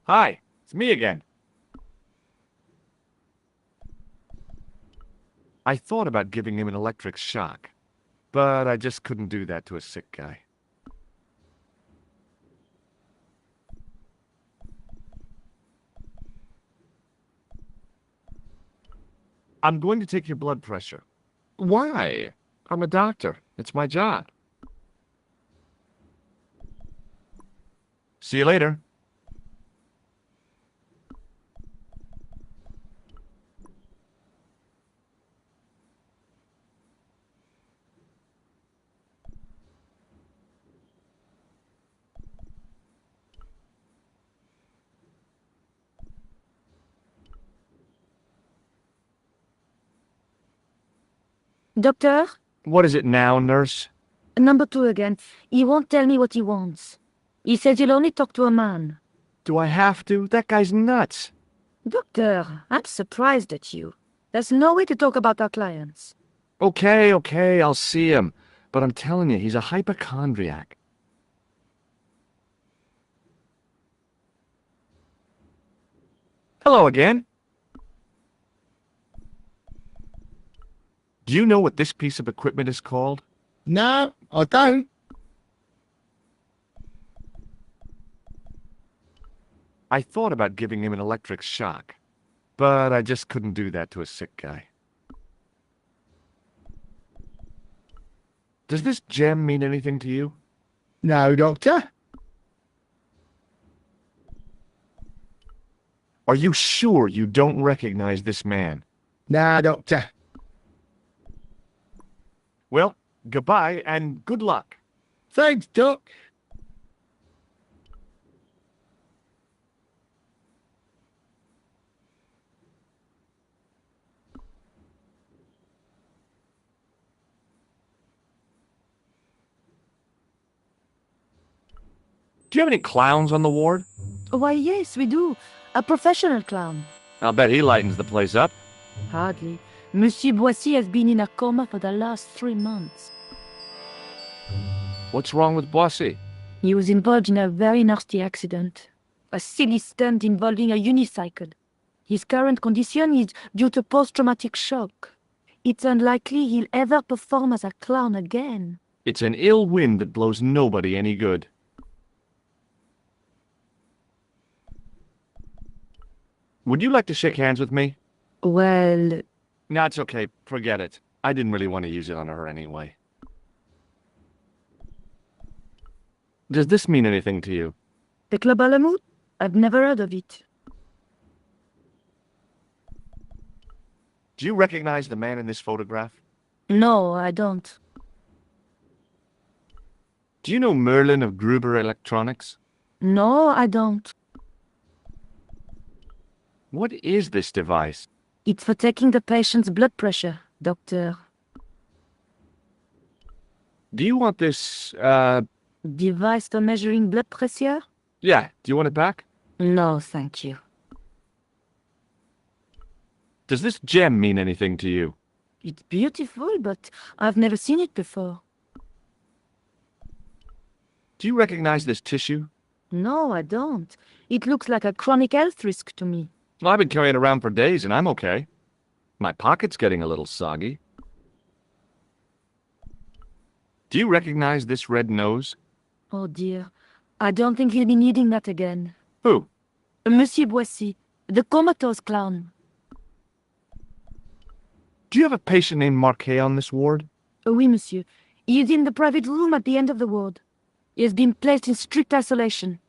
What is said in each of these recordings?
Hi, it's me again. I thought about giving him an electric shock, but I just couldn't do that to a sick guy. I'm going to take your blood pressure. Why? I'm a doctor. It's my job. See you later. Doctor? What is it now, nurse? Number 2 again. He won't tell me what he wants. He says he'll only talk to a man. Do I have to? That guy's nuts. Doctor, I'm surprised at you. There's no way to talk about our clients. Okay, I'll see him. But I'm telling you, he's a hypochondriac. Hello again. Do you know what this piece of equipment is called? No, I don't. I thought about giving him an electric shock, but I just couldn't do that to a sick guy. Does this gem mean anything to you? No, Doctor. Are you sure you don't recognize this man? No, Doctor. Well, goodbye and good luck. Thanks, Doc. Do you have any clowns on the ward? Why, yes, we do. A professional clown. I'll bet he lightens the place up. Hardly. Monsieur Boissy has been in a coma for the last 3 months. What's wrong with Boissy? He was involved in a very nasty accident. A silly stunt involving a unicycle. His current condition is due to post-traumatic shock. It's unlikely he'll ever perform as a clown again. It's an ill wind that blows nobody any good. Would you like to shake hands with me? Well, No, it's okay. Forget it. I didn't really want to use it on her anyway. Does this mean anything to you? the Club à la Mouche? I've never heard of it. Do you recognize the man in this photograph? No, I don't. Do you know Merlin of Gruber Electronics? No, I don't. What is this device? It's for taking the patient's blood pressure, doctor. Do you want this, Device for measuring blood pressure? yeah, do you want it back? No, thank you. Does this gem mean anything to you? It's beautiful, but I've never seen it before. Do you recognize this tissue? No, I don't. It looks like a chronic health risk to me. Well, I've been carrying it around for days and I'm okay. My pocket's getting a little soggy. Do you recognize this red nose? Oh dear. I don't think he'll be needing that again. Who? Monsieur Boissy, the comatose clown. Do you have a patient named Marquet on this ward? Oui, monsieur. He is in the private room at the end of the ward. He has been placed in strict isolation.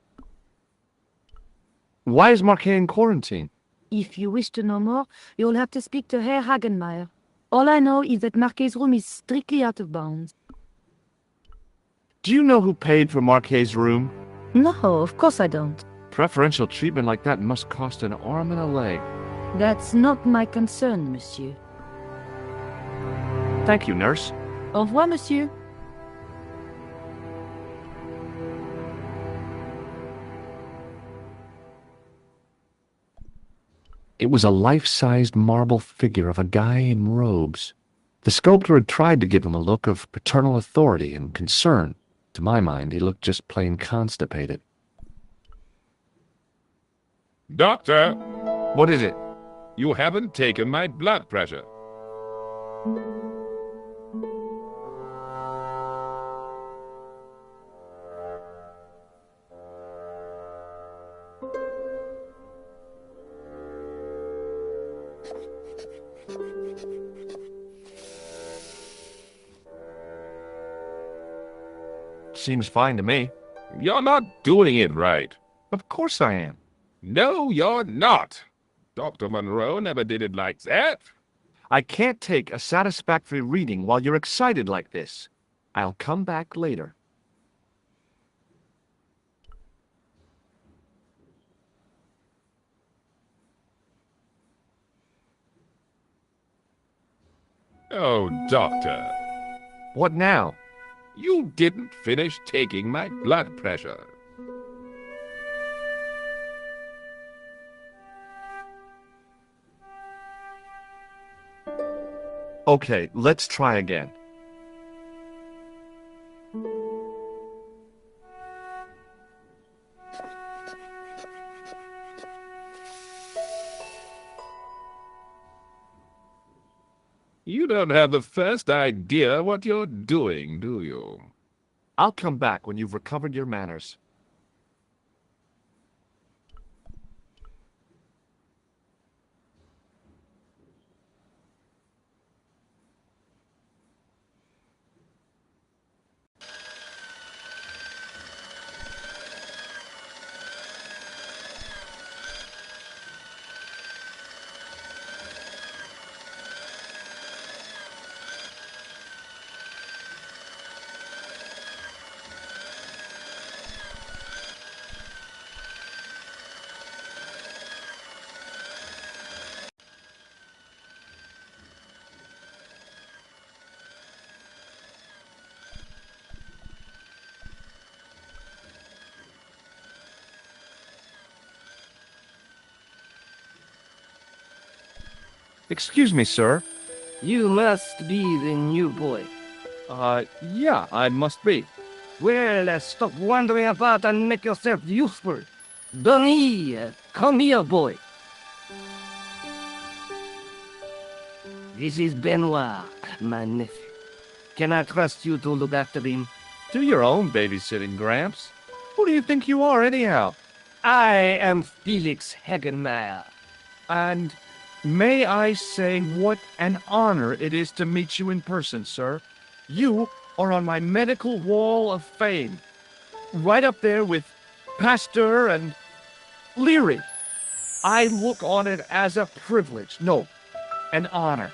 Why is Marquet in quarantine? If you wish to know more, you'll have to speak to Herr Hagenmeier. All I know is that Marquet's room is strictly out of bounds. Do you know who paid for Marquet's room? No, of course I don't. Preferential treatment like that must cost an arm and a leg. That's not my concern, monsieur. Thank you, nurse. Au revoir, monsieur. It was a life-sized marble figure of a guy in robes. The sculptor had tried to give him a look of paternal authority and concern. To my mind, he looked just plain constipated. Doctor, What is it? you haven't taken my blood pressure. Seems fine to me. You're not doing it right. Of course I am. No, you're not. Dr. Monroe never did it like that. I can't take a satisfactory reading while you're excited like this. I'll come back later. Oh, Doctor, What now? you didn't finish taking my blood pressure. Okay, let's try again. You don't have the first idea what you're doing, do you? I'll come back when you've recovered your manners. Excuse me, sir. You must be the new boy. Yeah, I must be. Well, stop wandering about and make yourself useful. Donnie, come here, boy. This is Benoit, my nephew. Can I trust you to look after him? Do your own babysitting, Gramps. Who do you think you are, anyhow? I am Felix Hagenmeyer. And may I say what an honor it is to meet you in person, sir. You are on my medical wall of fame. Right up there with Pasteur and Leary. I look on it as a privilege, no, an honor,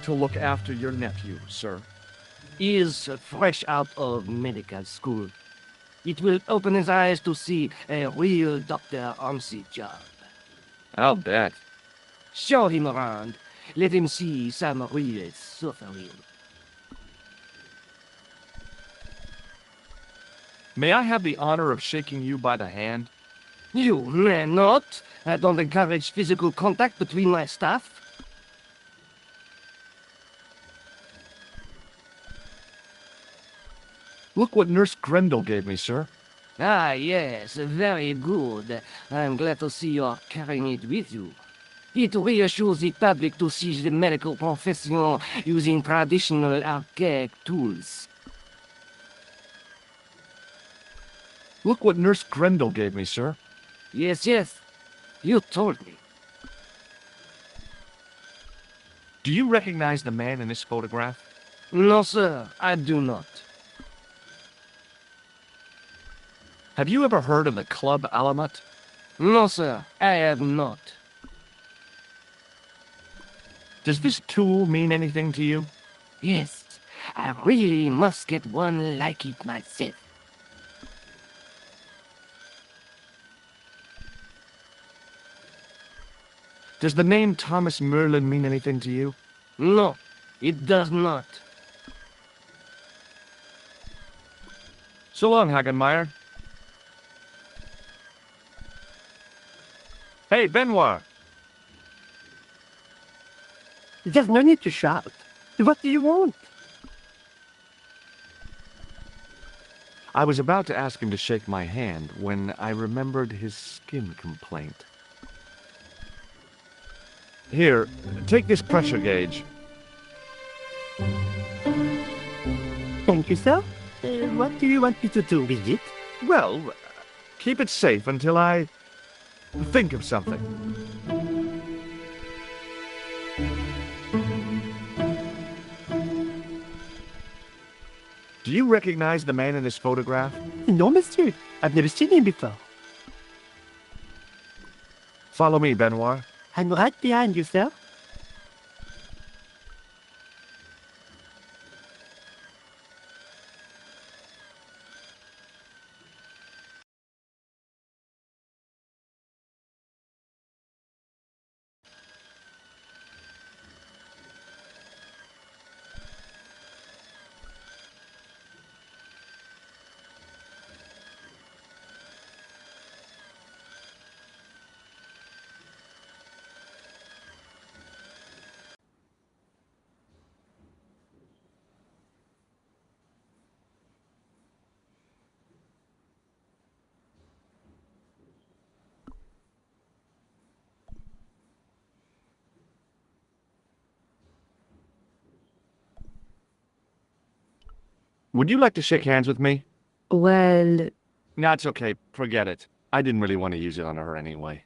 to look after your nephew, sir. He is fresh out of medical school. It will open his eyes to see a real doctor on the job. I'll bet. Show him around. Let him see some real suffering. May I have the honor of shaking you by the hand? You may not. I don't encourage physical contact between my staff. Look what Nurse Grendel gave me, sir. Ah, yes, very good. I'm glad to see you're carrying it with you. It reassures the public to see the medical profession using traditional archaic tools. Look what Nurse Grendel gave me, sir. Yes, yes, you told me. Do you recognize the man in this photograph? No, sir, I do not. Have you ever heard of the Club Alamat? No, sir, I have not. Does this tool mean anything to you? Yes, I really must get one like it myself. Does the name Thomas Merlin mean anything to you? No, it does not. So long, Hagenmeyer. Hey, Benoit. There's no need to shout. What do you want? I was about to ask him to shake my hand when I remembered his skin complaint. Here, take this pressure gauge. Thank you, sir. What do you want me to do with it? Well, keep it safe until I think of something. Do you recognize the man in this photograph? No, monsieur. I've never seen him before. Follow me, Benoit. I'm right behind you, sir. Would you like to shake hands with me? Well, No, it's okay. Forget it. I didn't really want to use it on her anyway.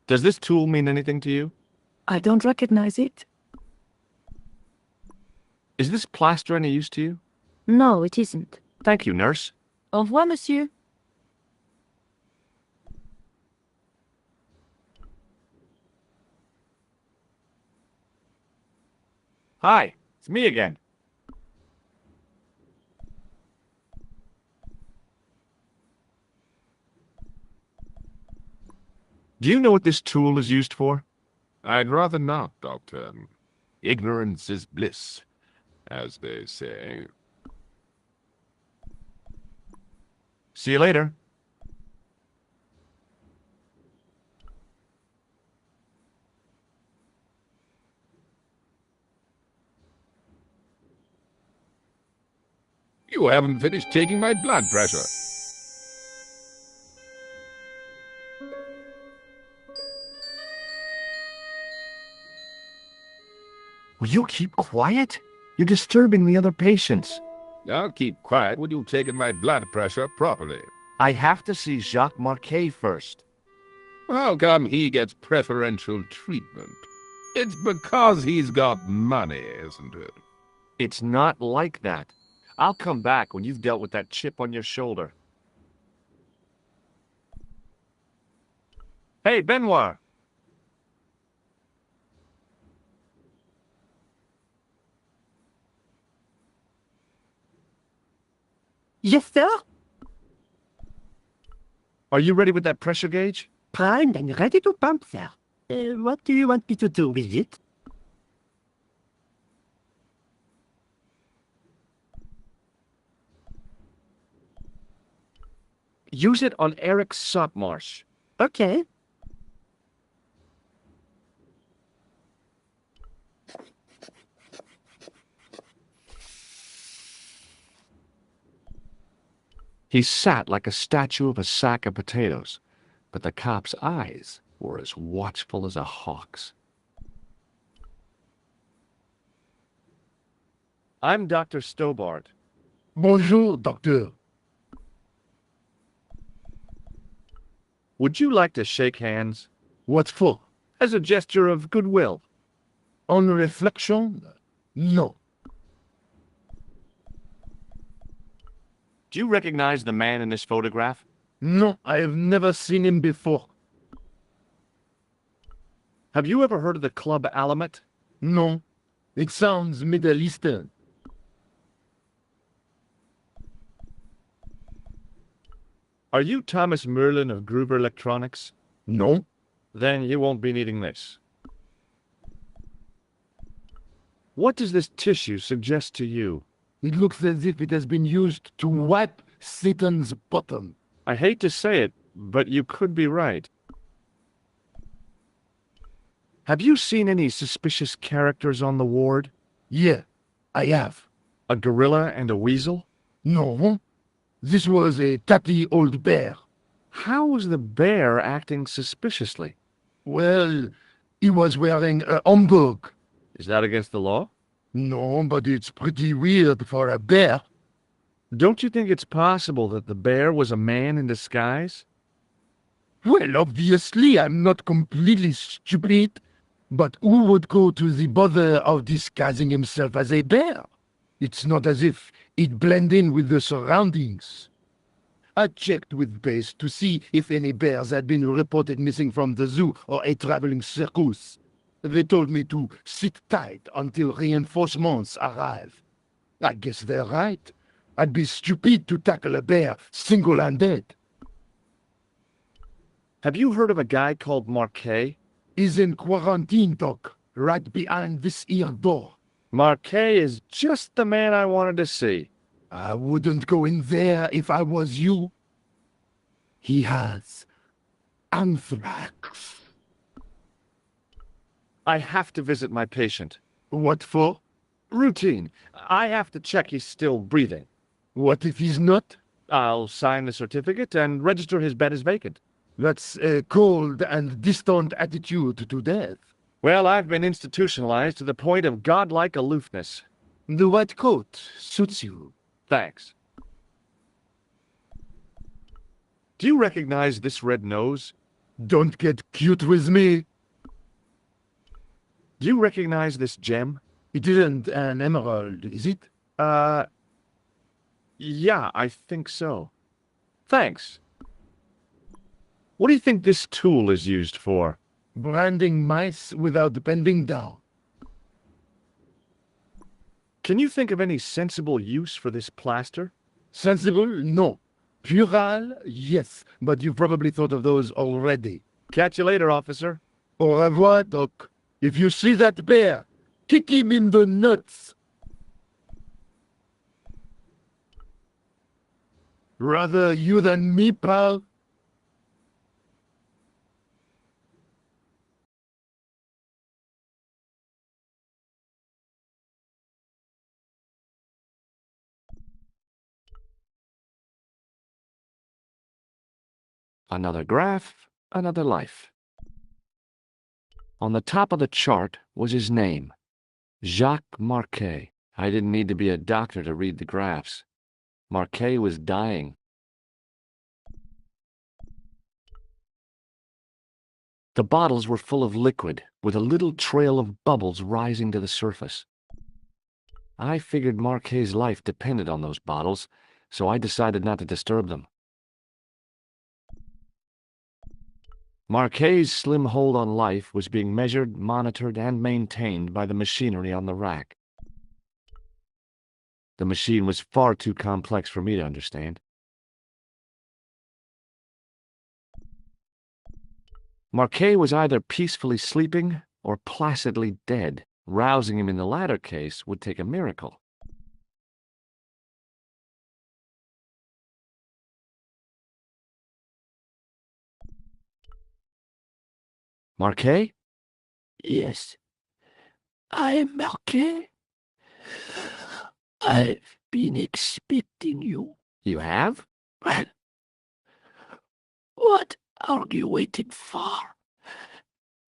Does this tool mean anything to you? I don't recognize it. Is this plaster any use to you? No, it isn't. Thank you, nurse. Au revoir, monsieur. Hi, it's me again. Do you know what this tool is used for? I'd rather not, Doctor. Ignorance is bliss, as they say. See you later. You haven't finished taking my blood pressure. Will you keep quiet? You're disturbing the other patients. I'll keep quiet when you've taken my blood pressure properly. I have to see Jacques Marquet first. How come he gets preferential treatment? It's because he's got money, isn't it? It's not like that. I'll come back when you've dealt with that chip on your shoulder. Hey, Benoit. Yes, sir. Are you ready with that pressure gauge? Primed and ready to pump, sir. What do you want me to do with it? Use it on Eric Sopmarsh. Okay. He sat like a statue of a sack of potatoes, but the cop's eyes were as watchful as a hawk's. I'm Dr. Stobart. Bonjour, docteur. Would you like to shake hands? What for? As a gesture of goodwill. On reflection? No. Do you recognize the man in this photograph? No, I have never seen him before. Have you ever heard of the Club Alamet? No. It sounds Middle Eastern. Are you Thomas Merlin of Gruber Electronics? No. Then you won't be needing this. What does this tissue suggest to you? It looks as if it has been used to wipe Satan's bottom. I hate to say it, but you could be right. Have you seen any suspicious characters on the ward? Yeah, I have. A gorilla and a weasel? No. This was a tatty old bear. How was the bear acting suspiciously? Well, he was wearing a homburg. Is that against the law? No, but it's pretty weird for a bear. Don't you think it's possible that the bear was a man in disguise? Well, obviously, I'm not completely stupid. But who would go to the bother of disguising himself as a bear? It's not as if he'd blend in with the surroundings. I checked with base to see if any bears had been reported missing from the zoo or a traveling circus. They told me to sit tight until reinforcements arrive. I guess they're right. I'd be stupid to tackle a bear single-handed. Have you heard of a guy called Marquet? He's in quarantine, Doc, right behind this here door. Marquet is just the man I wanted to see. I wouldn't go in there if I was you. He has anthrax. I have to visit my patient. What for? Routine. I have to check he's still breathing. What if he's not? I'll sign the certificate and register his bed as vacant. That's a cold and distant attitude to death. Well, I've been institutionalized to the point of godlike aloofness. The white coat suits you. Thanks. Do you recognize this red nose? Don't get cute with me. Do you recognize this gem? It isn't an emerald, is it? Yeah, I think so. Thanks. What do you think this tool is used for? Branding mice without bending down. Can you think of any sensible use for this plaster? Sensible? No. Puerile? Yes, but you've probably thought of those already. Catch you later, officer. Au revoir, Doc. If you see that bear, kick him in the nuts. Rather you than me, pal. Another graph, another life. On the top of the chart was his name, Jacques Marquet. I didn't need to be a doctor to read the graphs. Marquet was dying. The bottles were full of liquid, with a little trail of bubbles rising to the surface. I figured Marquet's life depended on those bottles, so I decided not to disturb them. Marquet's slim hold on life was being measured, monitored, and maintained by the machinery on the rack. The machine was far too complex for me to understand. Marquet was either peacefully sleeping or placidly dead. Rousing him in the latter case would take a miracle. Marquet? Yes, I'm Marquet. I've been expecting you. You have? Well, what are you waiting for?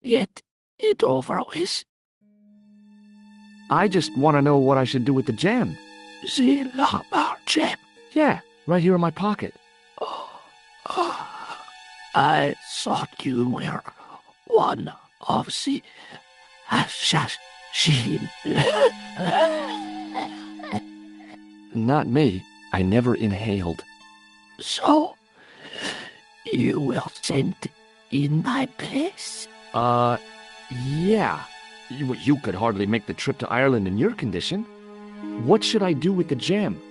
Get it over with. I just want to know what I should do with the gem. The Lochmar gem. Yeah, right here in my pocket. I thought you were one of the assassins. Not me. I never inhaled. So, you were sent in my place? Yeah. You could hardly make the trip to Ireland in your condition. What should I do with the gem?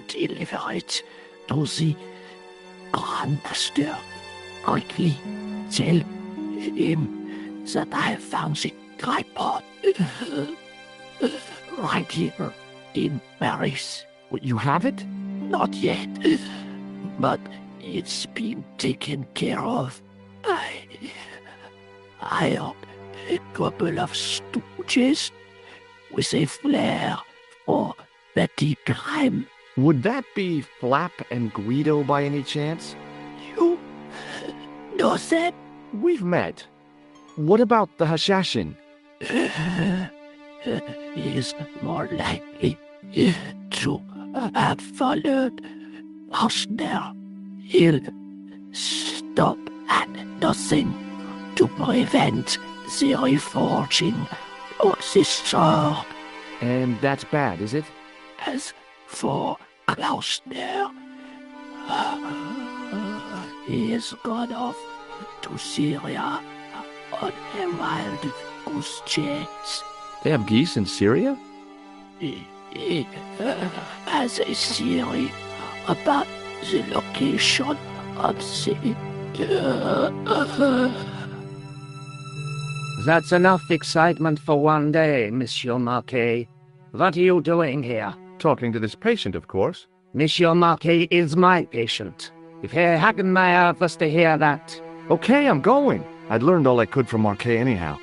Deliver it to the Grandmaster. Quickly tell him that I found the tripod right here in Paris. You have it? Not yet, but it's been taken care of. I hired a couple of stooges with a flair for petty crime. Would that be Flap and Guido by any chance? You Nothing. We've met. What about the Hashashin? Is more likely to have followed us there. He'll stop at nothing to prevent the reforging of this sword. And that's bad, is it? As for Klausner, he has gone off to Syria on a wild goose chase. They have geese in Syria? He has a theory about the location of the... That's enough excitement for one day, Monsieur Marquet. What are you doing here? Talking to this patient, of course. Monsieur Marquet is my patient. If Herr Hagenmeyer was to hear that... Okay, I'm going. I'd learned all I could from Marquet anyhow.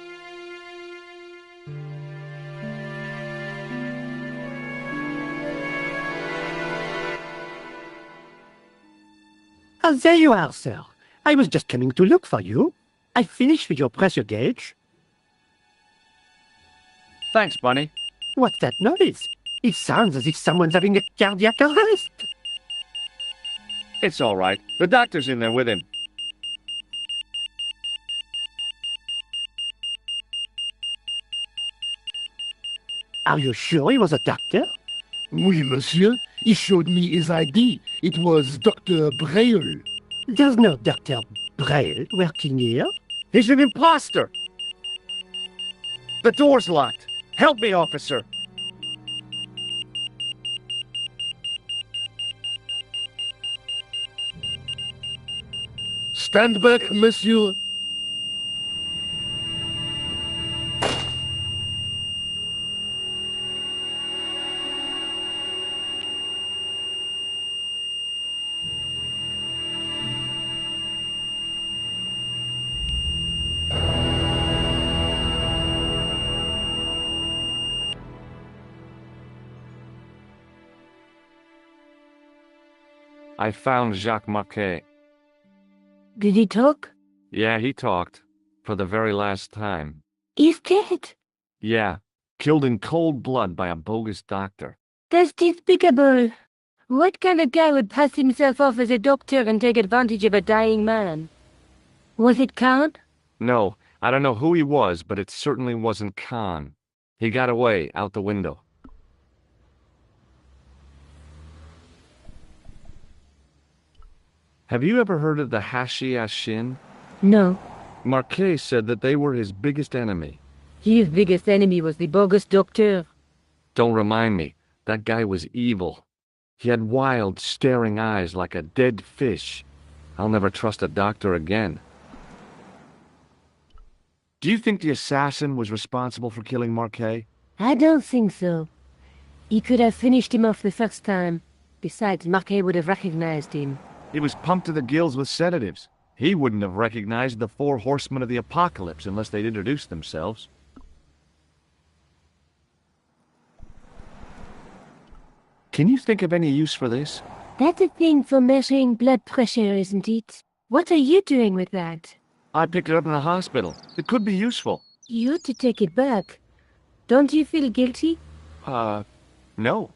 Ah, there you are, sir. I was just coming to look for you. I finished with your pressure gauge. Thanks, Bunny. What's that noise? It sounds as if someone's having a cardiac arrest. It's all right. The doctor's in there with him. Are you sure he was a doctor? Oui, monsieur. He showed me his ID. It was Dr. Braille. There's no Dr. Braille working here. He's an imposter! The door's locked. Help me, officer. Stand back, monsieur. I found Jacques Marquet. Did he talk? Yeah, he talked. For the very last time. He's dead. Yeah, killed in cold blood by a bogus doctor. That's despicable. What kind of guy would pass himself off as a doctor and take advantage of a dying man? Was it Khan? No, I don't know who he was, but it certainly wasn't Khan. He got away, out the window. Have you ever heard of the Hashiashin? No. Marquet said that they were his biggest enemy. His biggest enemy was the bogus doctor. Don't remind me. That guy was evil. He had wild, staring eyes like a dead fish. I'll never trust a doctor again. Do you think the assassin was responsible for killing Marquet? I don't think so. He could have finished him off the first time. Besides, Marquet would have recognized him. He was pumped to the gills with sedatives. He wouldn't have recognized the 4 horsemen of the apocalypse unless they'd introduced themselves. Can you think of any use for this? That's a thing for measuring blood pressure, isn't it? What are you doing with that? I picked it up in the hospital. It could be useful. You ought to take it back. Don't you feel guilty? No.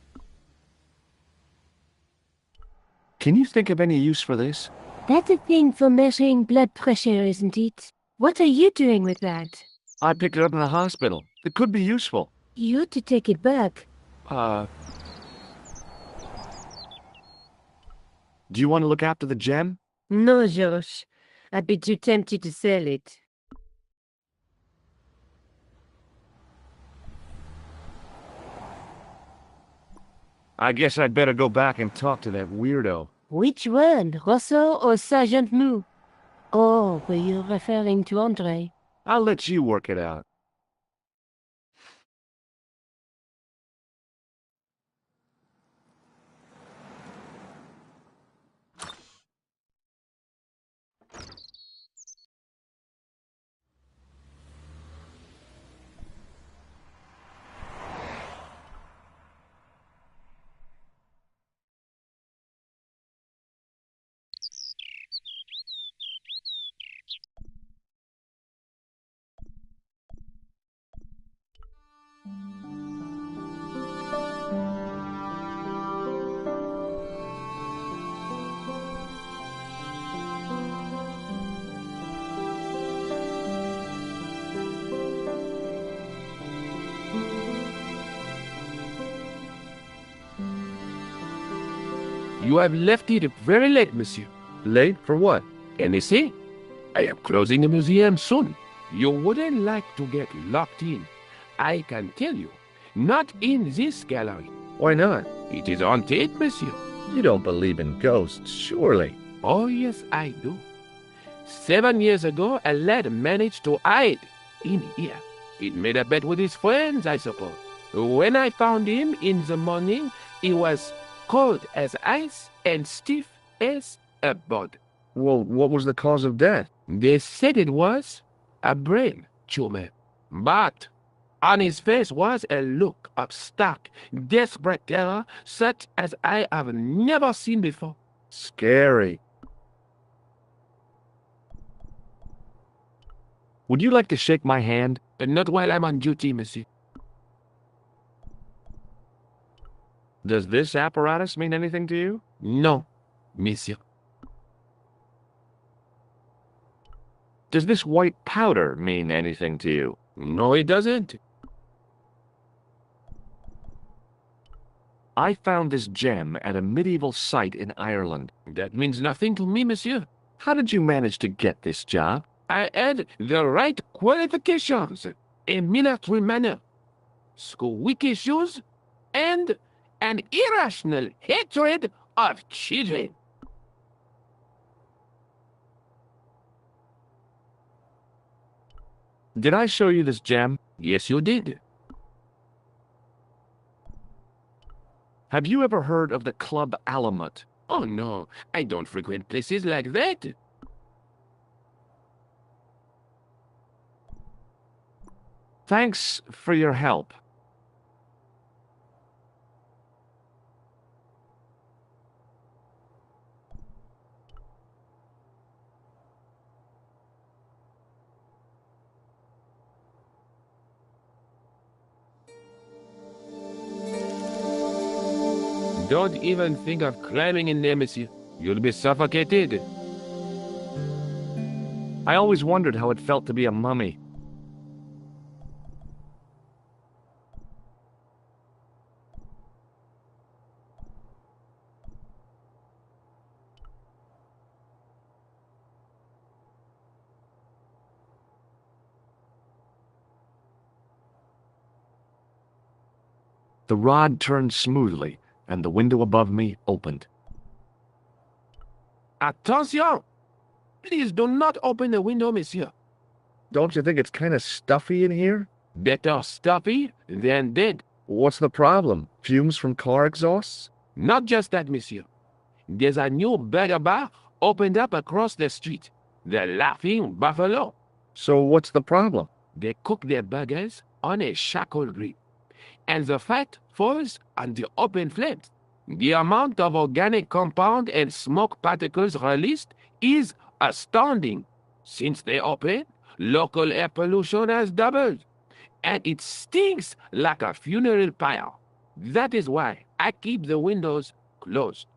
Can you think of any use for this? That's a thing for measuring blood pressure, isn't it? What are you doing with that? I picked it up in the hospital. It could be useful. You ought to take it back. Do you want to look after the gem? No, Josh. I'd be too tempted to sell it. I guess I'd better go back and talk to that weirdo. Which one, Rosso or Sergeant Mou? Or were you referring to Andre? I'll let you work it out. You have left it very late, monsieur. Late for what? Anything? I am closing the museum soon. You wouldn't like to get locked in. I can tell you. Not in this gallery. Why not? It is haunted, monsieur. You don't believe in ghosts, surely. Oh, yes, I do. 7 years ago, a lad managed to hide in here. He made a bet with his friends, I suppose. When I found him in the morning, he was cold as ice and stiff as a board. Well, what was the cause of death? They said it was a brain tumor. But on his face was a look of stark, desperate terror such as I have never seen before. Scary. Would you like to shake my hand? Not while I'm on duty, monsieur. Does this apparatus mean anything to you? No, monsieur. Does this white powder mean anything to you? No, it doesn't. I found this gem at a medieval site in Ireland. That means nothing to me, monsieur. How did you manage to get this job? I had the right qualifications, a military manner, squeaky shoes, and an irrational hatred of children. Did I show you this gem? Yes, you did. Have you ever heard of the Club Alamut? Oh, no, I don't frequent places like that. Thanks for your help. Don't even think of climbing in there, monsieur. You'll be suffocated. I always wondered how it felt to be a mummy. The rod turned smoothly, and the window above me opened. Attention! Please do not open the window, monsieur. Don't you think it's kind of stuffy in here? Better stuffy than dead. What's the problem? Fumes from car exhausts? Not just that, monsieur. There's a new burger bar opened up across the street. The Laughing Buffalo. So what's the problem? They cook their burgers on a charcoal grill, and the fat falls on the open flames. The amount of organic compound and smoke particles released is astounding. Since they opened, local air pollution has doubled, and it stinks like a funeral pyre. That is why I keep the windows closed.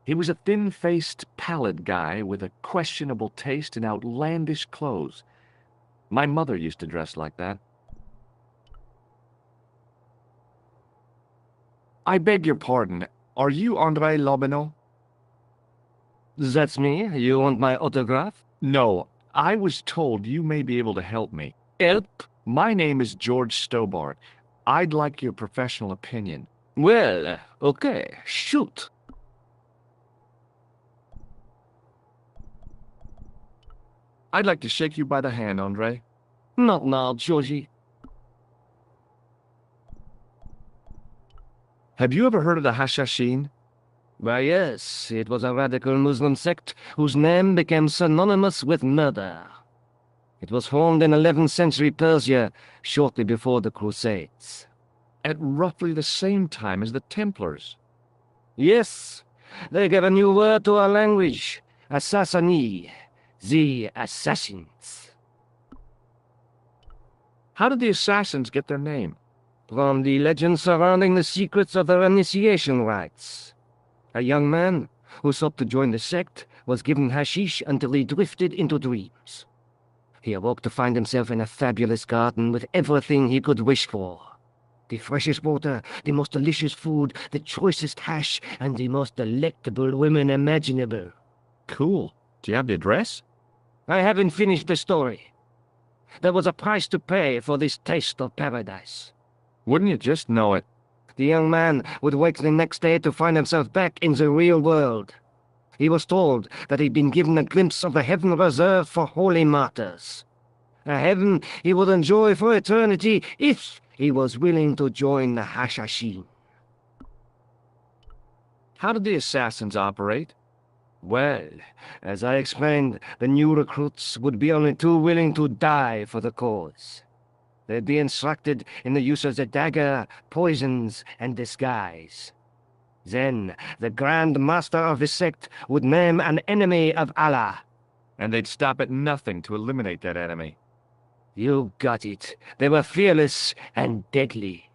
He was a thin-faced, pallid guy with a questionable taste in outlandish clothes. My mother used to dress like that. I beg your pardon. Are you André Lobineau? That's me. You want my autograph? No, I was told you may be able to help me. Help? My name is George Stobart. I'd like your professional opinion. Well, okay, shoot. I'd like to shake you by the hand, André. Not now, Georgie. Have you ever heard of the Hashashin? Why, yes, it was a radical Muslim sect whose name became synonymous with murder. It was formed in 11th century Persia, shortly before the Crusades. At roughly the same time as the Templars. Yes, they gave a new word to our language, Assassini. The assassins. How did the assassins get their name? From the legend surrounding the secrets of their initiation rites. A young man who sought to join the sect was given hashish until he drifted into dreams. He awoke to find himself in a fabulous garden with everything he could wish for. The freshest water, the most delicious food, the choicest hash, and the most delectable women imaginable. Cool. Do you have the address? I haven't finished the story. There was a price to pay for this taste of paradise. Wouldn't you just know it? The young man would wake the next day to find himself back in the real world. He was told that he'd been given a glimpse of the heaven reserved for holy martyrs. A heaven he would enjoy for eternity if he was willing to join the Hashashin. How did the assassins operate? Well, as I explained, the new recruits would be only too willing to die for the cause. They'd be instructed in the use of the dagger, poisons, and disguise. Then, the Grand Master of the sect would name an enemy of Allah. And they'd stop at nothing to eliminate that enemy. You got it. They were fearless and deadly.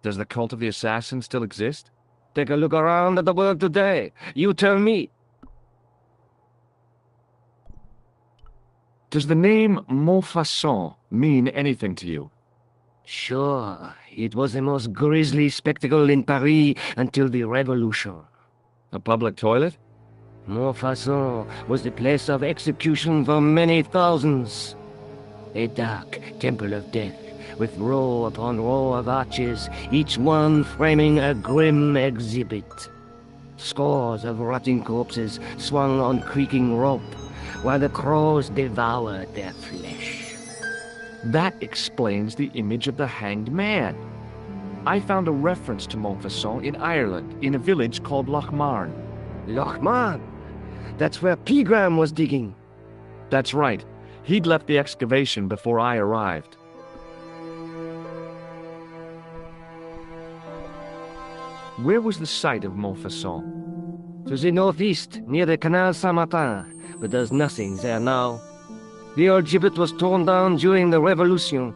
Does the cult of the assassins still exist? Take a look around at the world today. You tell me. Does the name Montfaucon mean anything to you? Sure, it was the most grisly spectacle in Paris until the Revolution. A public toilet? Montfaucon was the place of execution for many thousands. A dark temple of death, with row upon row of arches, each one framing a grim exhibit. Scores of rotting corpses swung on creaking rope, while the crows devoured their flesh. That explains the image of the hanged man. I found a reference to Montfaucon in Ireland, in a village called Lochmarn. Lochmarn? That's where Pegram was digging. That's right. He'd left the excavation before I arrived. Where was the site of Montfaucon? To the northeast, near the Canal Saint-Martin, but there's nothing there now. The old gibbet was torn down during the Revolution.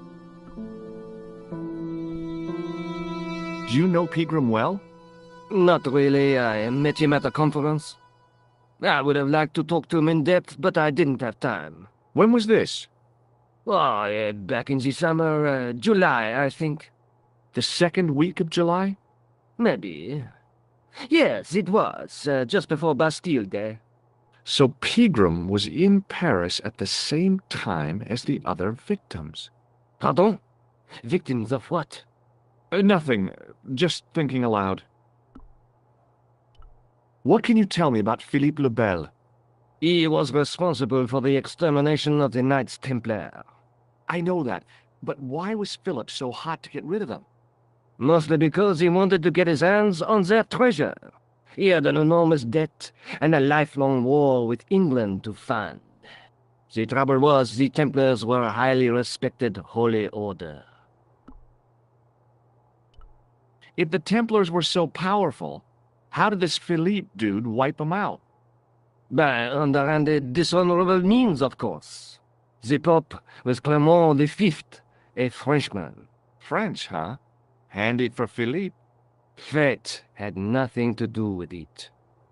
Do you know Pegram well? Not really. I met him at a conference. I would have liked to talk to him in depth, but I didn't have time. When was this? Oh, back in the summer, July, I think. The second week of July? Maybe. Yes, it was, just before Bastille Day. So Pegram was in Paris at the same time as the other victims. Pardon? Victims of what? Nothing. Just thinking aloud. What can you tell me about Philippe le Bel? He was responsible for the extermination of the Knights Templar. I know that, but why was Philip so hot to get rid of them? Mostly because he wanted to get his hands on their treasure. He had an enormous debt and a lifelong war with England to fund. The trouble was the Templars were a highly respected holy order. If the Templars were so powerful, how did this Philippe dude wipe them out? By underhanded, dishonorable means, of course. The Pope was Clement V, a Frenchman. French, huh? Handy for Philippe. Fate had nothing to do with it.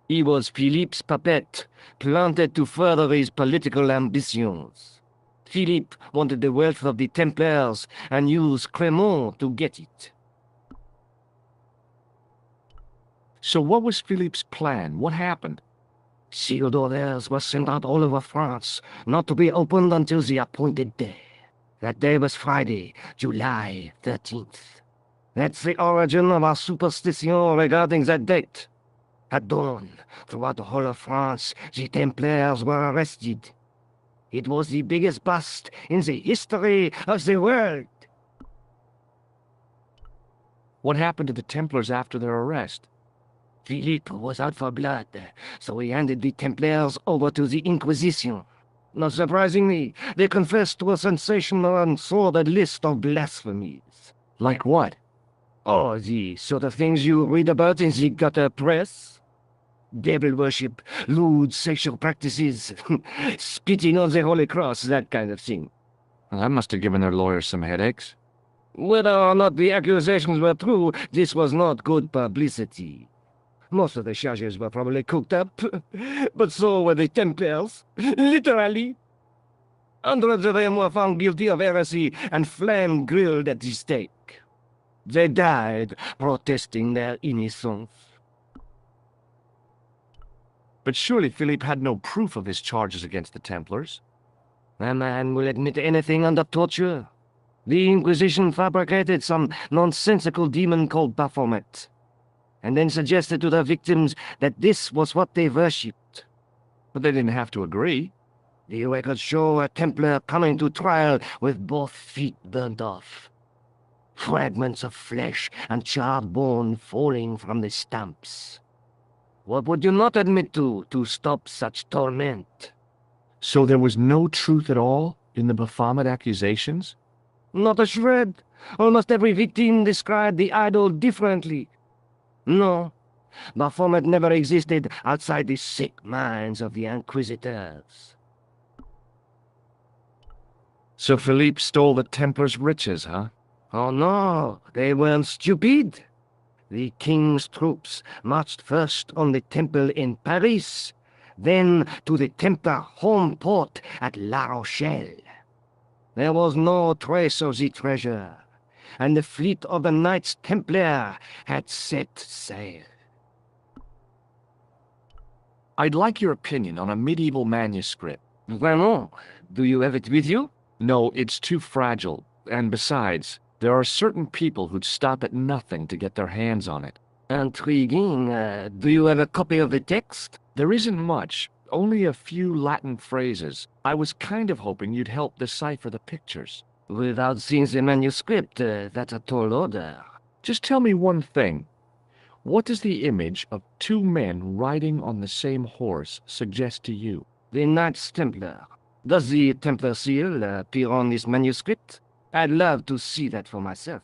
He was Philippe's puppet, planted to further his political ambitions. Philippe wanted the wealth of the Templars and used Clement to get it. So what was Philippe's plan? What happened? Sealed orders were sent out all over France, not to be opened until the appointed day. That day was Friday, July 13th. That's the origin of our superstition regarding that date. At dawn, throughout the whole of France, the Templars were arrested. It was the biggest bust in the history of the world. What happened to the Templars after their arrest? Philippe was out for blood, so he handed the Templars over to the Inquisition. Not surprisingly, they confessed to a sensational and sordid list of blasphemies. Like what? Oh, the sort of things you read about in the gutter press. Devil worship, lewd sexual practices, spitting on the Holy Cross, that kind of thing. That must have given their lawyers some headaches. Whether or not the accusations were true, this was not good publicity. Most of the charges were probably cooked up, but so were the Templars, literally. Hundreds of them were found guilty of heresy and flame-grilled at the stake. They died protesting their innocence. But surely Philippe had no proof of his charges against the Templars. A man will admit anything under torture. The Inquisition fabricated some nonsensical demon called Baphomet, and then suggested to their victims that this was what they worshipped. But they didn't have to agree. The records show a Templar coming to trial with both feet burnt off. Fragments of flesh and charred bone falling from the stumps. What would you not admit to stop such torment? So there was no truth at all in the Baphomet accusations? Not a shred. Almost every victim described the idol differently. No, Baphomet never existed outside the sick minds of the Inquisitors. So Philippe stole the Templars' riches, huh? Oh no, they weren't stupid. The king's troops marched first on the temple in Paris, then to the Templar home port at La Rochelle. There was no trace of the treasure, and the fleet of the Knights Templar had set sail. I'd like your opinion on a medieval manuscript. Vraiment? Do you have it with you? No, it's too fragile, and besides, there are certain people who'd stop at nothing to get their hands on it. Intriguing. Do you have a copy of the text? There isn't much, only a few Latin phrases. I was kind of hoping you'd help decipher the pictures. Without seeing the manuscript, that's a tall order. Just tell me one thing. What does the image of two men riding on the same horse suggest to you? The Knights Templar. Does the Templar seal appear on this manuscript? I'd love to see that for myself.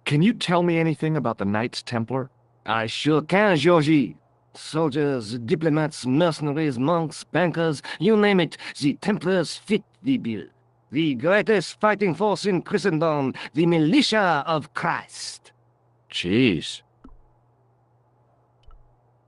Can you tell me anything about the Knights Templar? I sure can, Georgie. Soldiers, diplomats, mercenaries, monks, bankers, you name it, the Templars fit the bill. The greatest fighting force in Christendom, the militia of Christ. Jeez.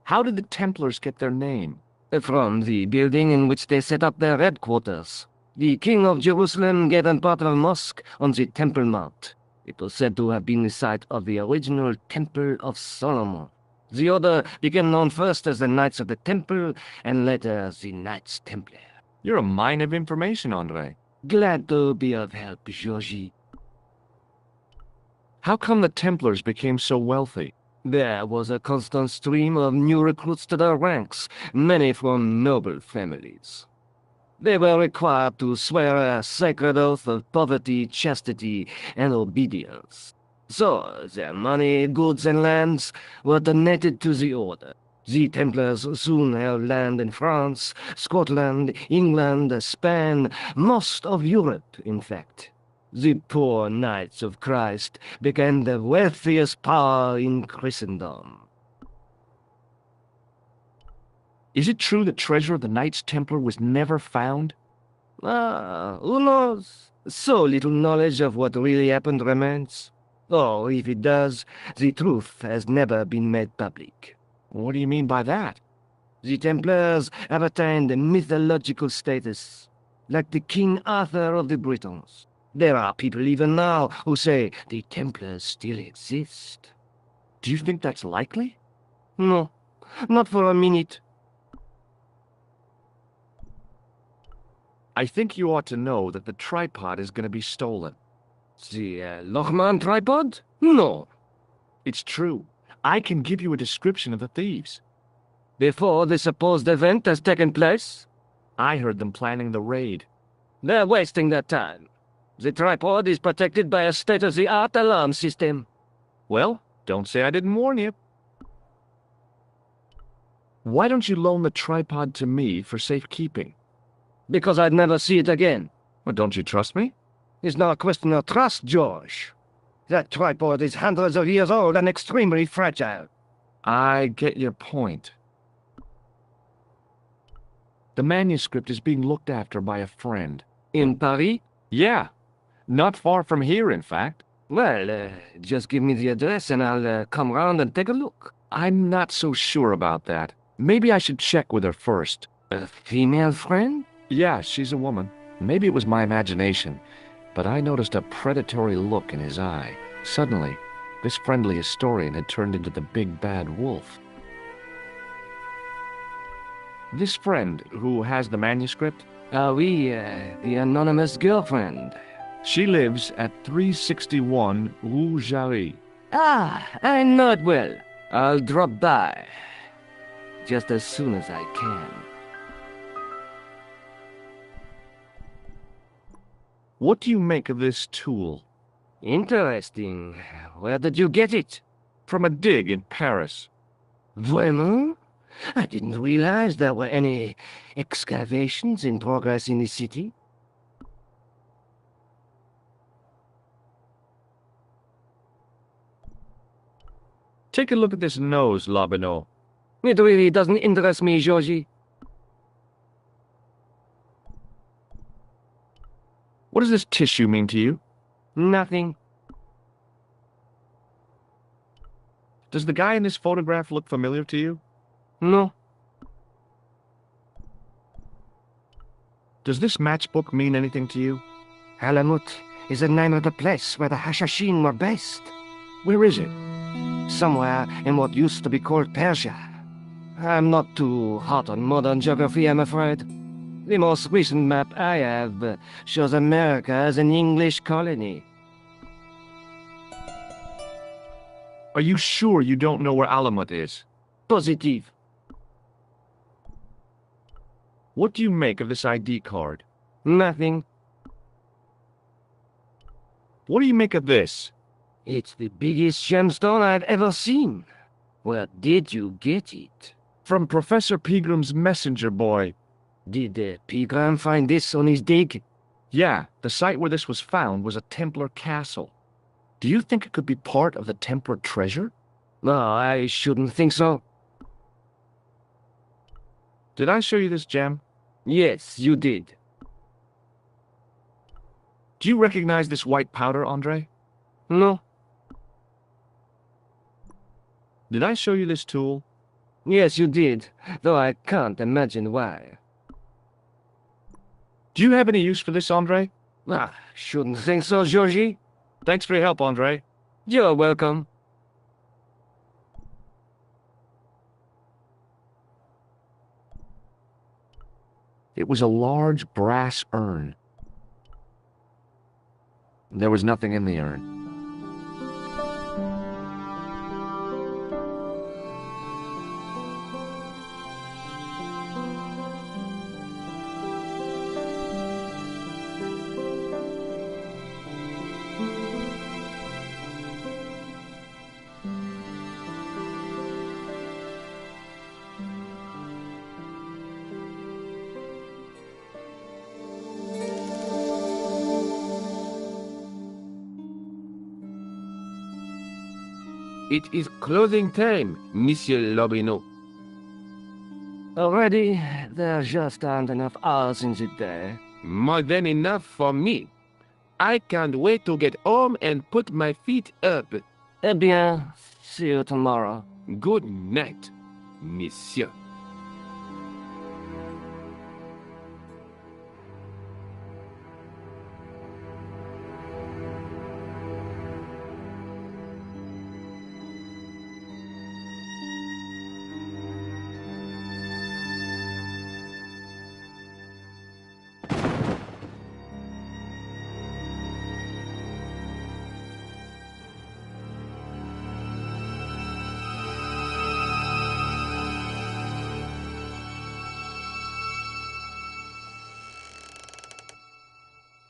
How did the Templars get their name? From the building in which they set up their headquarters. The King of Jerusalem gave them part of a mosque on the Temple Mount. It was said to have been the site of the original Temple of Solomon. The order became known first as the Knights of the Temple, and later as the Knights Templar. You're a mine of information, Andre. Glad to be of help, Georgie. How come the Templars became so wealthy? There was a constant stream of new recruits to their ranks, many from noble families. They were required to swear a sacred oath of poverty, chastity, and obedience. So their money, goods, and lands were donated to the order. The Templars soon held land in France, Scotland, England, Spain, most of Europe, in fact. The poor Knights of Christ became the wealthiest power in Christendom. Is it true the treasure of the Knights Templar was never found? Who knows? So little knowledge of what really happened remains. Oh, if it does, the truth has never been made public. What do you mean by that? The Templars have attained a mythological status, like the King Arthur of the Britons. There are people even now who say the Templars still exist. Do you think that's likely? No, not for a minute. I think you ought to know that the tripod is going to be stolen. The Lochman tripod? No. It's true. I can give you a description of the thieves. Before the supposed event has taken place? I heard them planning the raid. They're wasting their time. The tripod is protected by a state-of-the-art alarm system. Well, don't say I didn't warn you. Why don't you loan the tripod to me for safekeeping? Because I'd never see it again. Well, don't you trust me? It's not a question of trust, George. That tripod is hundreds of years old and extremely fragile. I get your point. The manuscript is being looked after by a friend. In Paris? Yeah, not far from here, in fact. Well, just give me the address and I'll come round and take a look. I'm not so sure about that. Maybe I should check with her first. A female friend? Yeah, she's a woman. Maybe it was my imagination, but I noticed a predatory look in his eye. Suddenly, this friendly historian had turned into the big bad wolf. This friend who has the manuscript? Oui, the anonymous girlfriend. She lives at 361 Rue Jarry. Ah, I know it well. I'll drop by. Just as soon as I can. What do you make of this tool? Interesting. Where did you get it? From a dig in Paris. Vraiment? I didn't realize there were any excavations in progress in the city. Take a look at this nose, Lobineau. It really doesn't interest me, Georgie. What does this tissue mean to you? Nothing. Does the guy in this photograph look familiar to you? No. Does this matchbook mean anything to you? Halamut is the name of the place where the Hashashin were based. Where is it? Somewhere in what used to be called Persia. I'm not too hot on modern geography, I'm afraid. The most recent map I have shows America as an English colony. Are you sure you don't know where Alamut is? Positive. What do you make of this ID card? Nothing. What do you make of this? It's the biggest gemstone I've ever seen. Where did you get it? From Professor Pegram's messenger boy. Did Pegram find this on his dig? Yeah, the site where this was found was a Templar castle. Do you think it could be part of the Templar treasure? No, I shouldn't think so. Did I show you this gem? Yes, you did. Do you recognize this white powder, Andre? No? Did I show you this tool? Yes, you did, though I can't imagine why. Do you have any use for this, Andre? Ah, shouldn't think so, Georgie. Thanks for your help, Andre. You're welcome. It was a large brass urn. There was nothing in the urn. It is closing time, Monsieur Lobineau. Already, there just aren't enough hours in the day. More than enough for me. I can't wait to get home and put my feet up. Eh bien, see you tomorrow. Good night, Monsieur.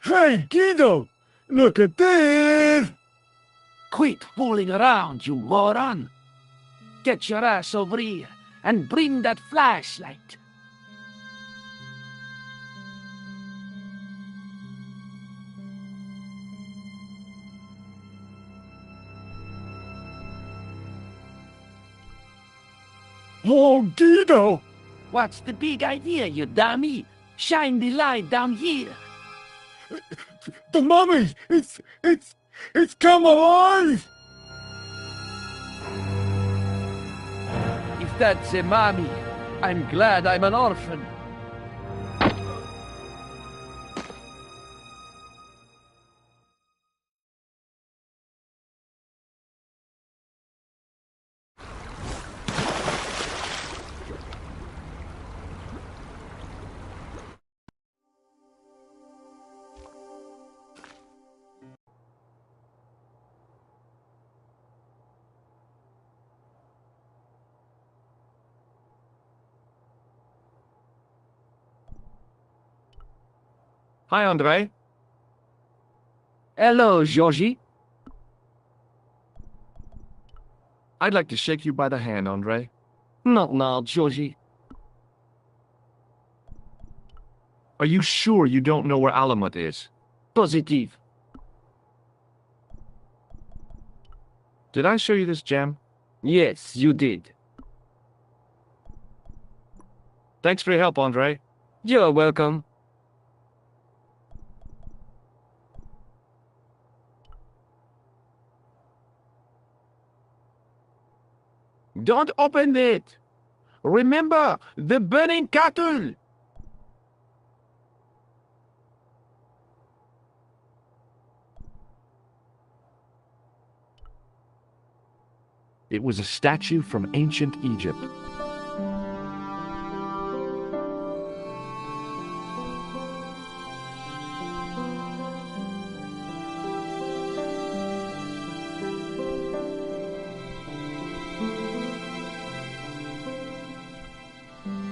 Hey, kiddo! Look at this! Quit fooling around, you moron! Get your ass over here and bring that flashlight. Oh, Guido! What's the big idea, you dummy? Shine the light down here. The mummy! It's come alive! If that's a mommy, I'm glad I'm an orphan. Hi, Andre. Hello, Georgie. I'd like to shake you by the hand, Andre. Not now, Georgie. Are you sure you don't know where Alamut is? Positive. Did I show you this gem? Yes, you did. Thanks for your help, Andre. You're welcome. Don't open it! Remember, the burning cattle! It was a statue from ancient Egypt.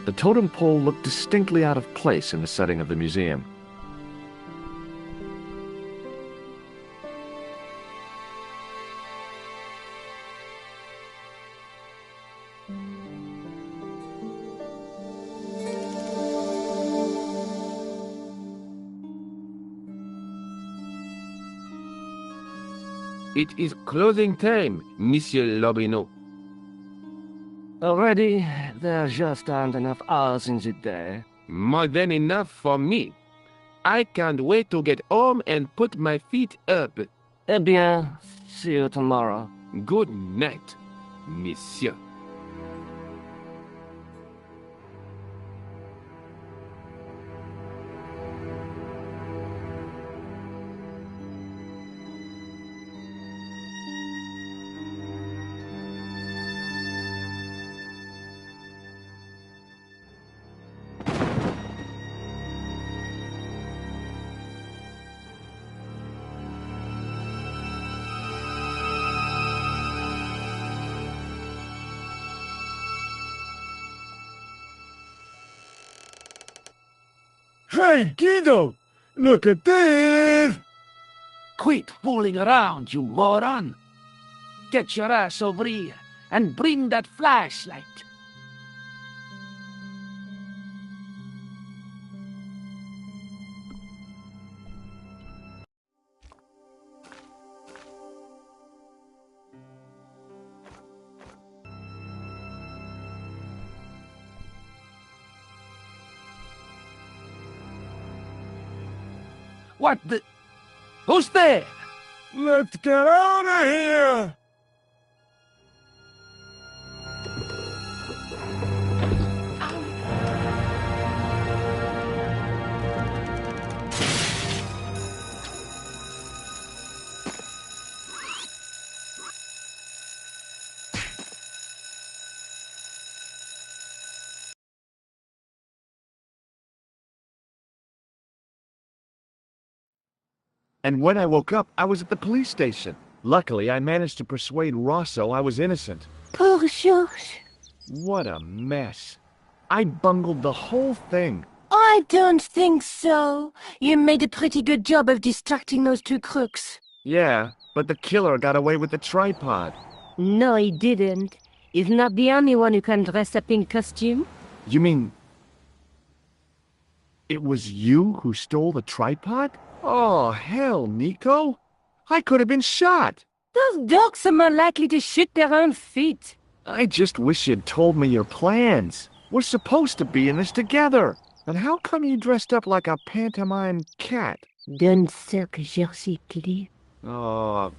The totem pole looked distinctly out of place in the setting of the museum. It is closing time, Monsieur Lobineau. Already, there just aren't enough hours in the day. More than enough for me. I can't wait to get home and put my feet up. Eh bien, see you tomorrow. Good night, Monsieur. Hey, Guido! Look at this! Quit fooling around, you moron! Get your ass over here and bring that flashlight. What the... Who's there? Let's get out of here! And when I woke up, I was at the police station. Luckily, I managed to persuade Rosso I was innocent. Poor George. What a mess. I bungled the whole thing. I don't think so. You made a pretty good job of distracting those two crooks. Yeah, but the killer got away with the tripod. No, he didn't. He's not the only one who can dress up in costume. You mean... it was you who stole the tripod? Oh, hell, Nico. I could have been shot. Those dogs are more likely to shoot their own feet. I just wish you'd told me your plans. We're supposed to be in this together. And how come you dressed up like a pantomime cat? D'un cercle recyclé. Oh,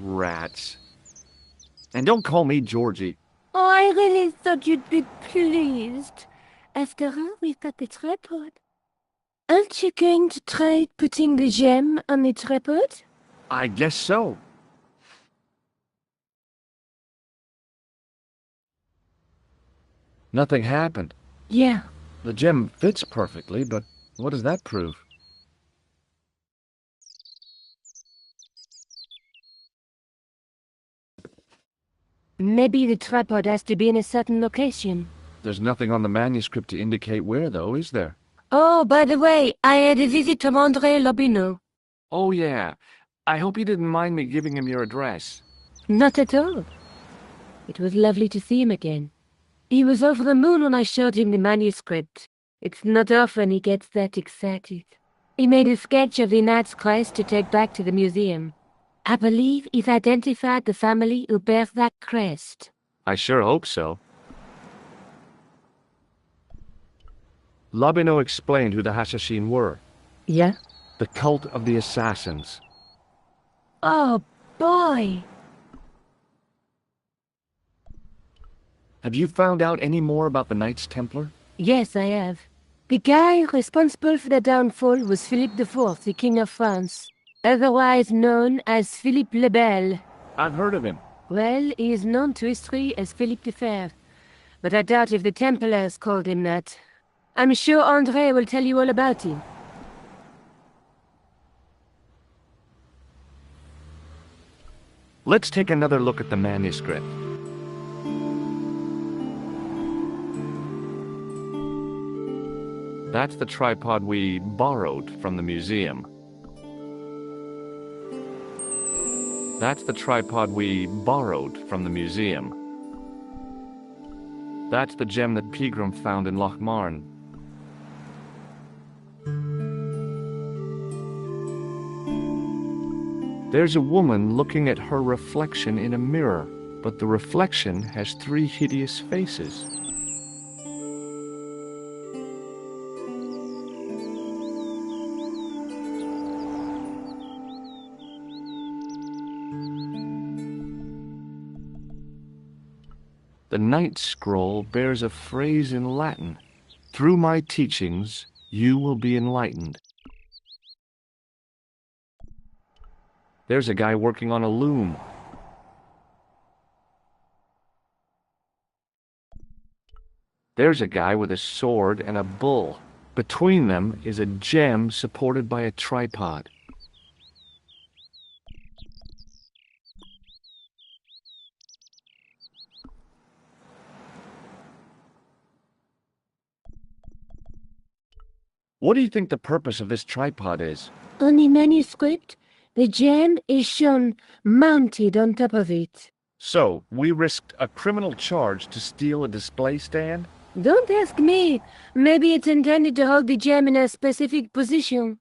rats. And don't call me Georgie. Oh, I really thought you'd be pleased. After all, we've got the tripod. Aren't you going to try putting the gem on the tripod? I guess so. Nothing happened. Yeah. The gem fits perfectly, but what does that prove? Maybe the tripod has to be in a certain location. There's nothing on the manuscript to indicate where, though, is there? Oh, by the way, I had a visit from André Lobineau. Oh, yeah. I hope you didn't mind me giving him your address. Not at all. It was lovely to see him again. He was over the moon when I showed him the manuscript. It's not often he gets that excited. He made a sketch of the Knight's crest to take back to the museum. I believe he's identified the family who bears that crest. I sure hope so. Lobineau explained who the Hashashin were. Yeah? The cult of the assassins. Oh, boy! Have you found out any more about the Knights Templar? Yes, I have. The guy responsible for the downfall was Philip IV, the King of France, otherwise known as Philippe le Bel. I've heard of him. Well, he is known to history as Philippe the Fair, but I doubt if the Templars called him that. I'm sure André will tell you all about him. Let's take another look at the manuscript. That's the tripod we borrowed from the museum. That's the tripod we borrowed from the museum. That's the gem that Pegram found in Lochmarn. There's a woman looking at her reflection in a mirror, but the reflection has 3 hideous faces. The Night Scroll bears a phrase in Latin. Through my teachings, you will be enlightened. There's a guy working on a loom. There's a guy with a sword and a bull. Between them is a gem supported by a tripod. What do you think the purpose of this tripod is? On the manuscript, the gem is shown mounted on top of it. So, we risked a criminal charge to steal a display stand? Don't ask me. Maybe it's intended to hold the gem in a specific position.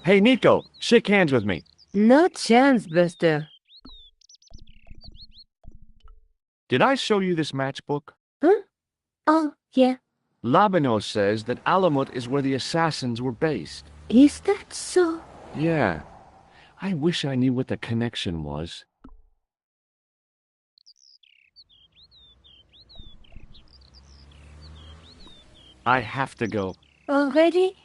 Hey, Nico, shake hands with me. No chance, Buster. Did I show you this matchbook? Huh? Oh, yeah. Lobineau says that Alamut is where the assassins were based. Is that so? Yeah. I wish I knew what the connection was. I have to go. Already?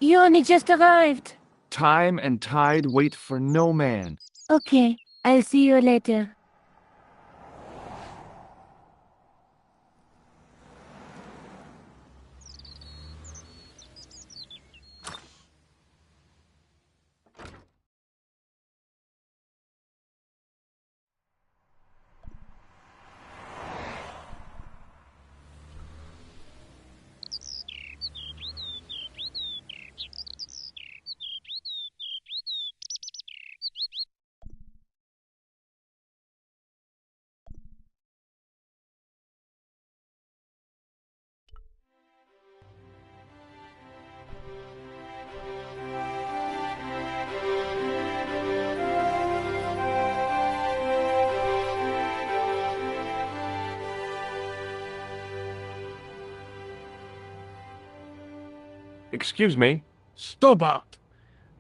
You only just arrived. Time and tide wait for no man. Okay, I'll see you later. Excuse me. Stobart!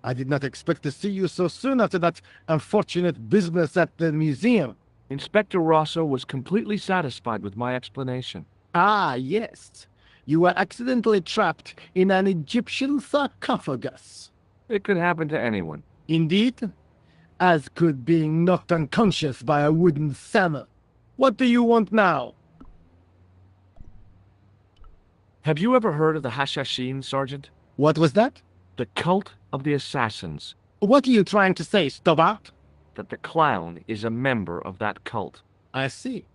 I did not expect to see you so soon after that unfortunate business at the museum. Inspector Rosso was completely satisfied with my explanation. Ah, yes. You were accidentally trapped in an Egyptian sarcophagus. It could happen to anyone. Indeed, as could being knocked unconscious by a wooden hammer. What do you want now? Have you ever heard of the Hashashin, Sergeant? What was that? The cult of the assassins. What are you trying to say, Stobart? That the clown is a member of that cult. I see.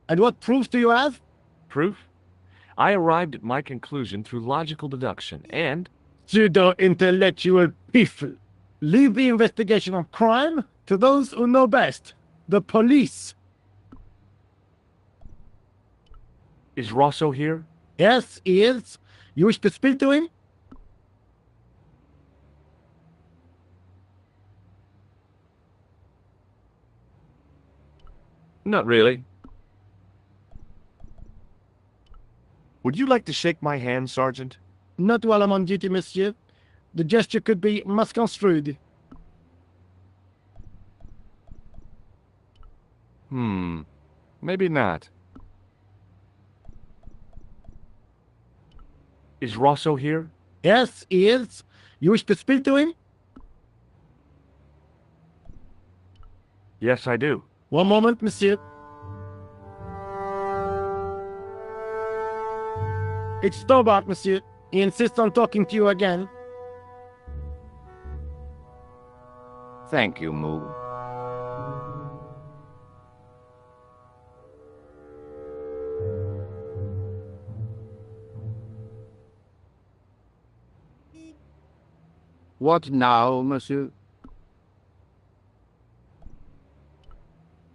And what proof do you have? Proof? I arrived at my conclusion through logical deduction and... Pseudo-intellectual people. Leave the investigation of crime to those who know best. The police. Is Rosso here? Yes, he is. You wish to speak to him? Not really. Would you like to shake my hand, Sergeant? Not while I'm on duty, monsieur. The gesture could be misconstrued. Maybe not. Is Rosso here? Yes, he is. You wish to speak to him? Yes, I do. One moment, monsieur. It's Stobart, monsieur. He insists on talking to you again. Thank you, Moo. What now, monsieur?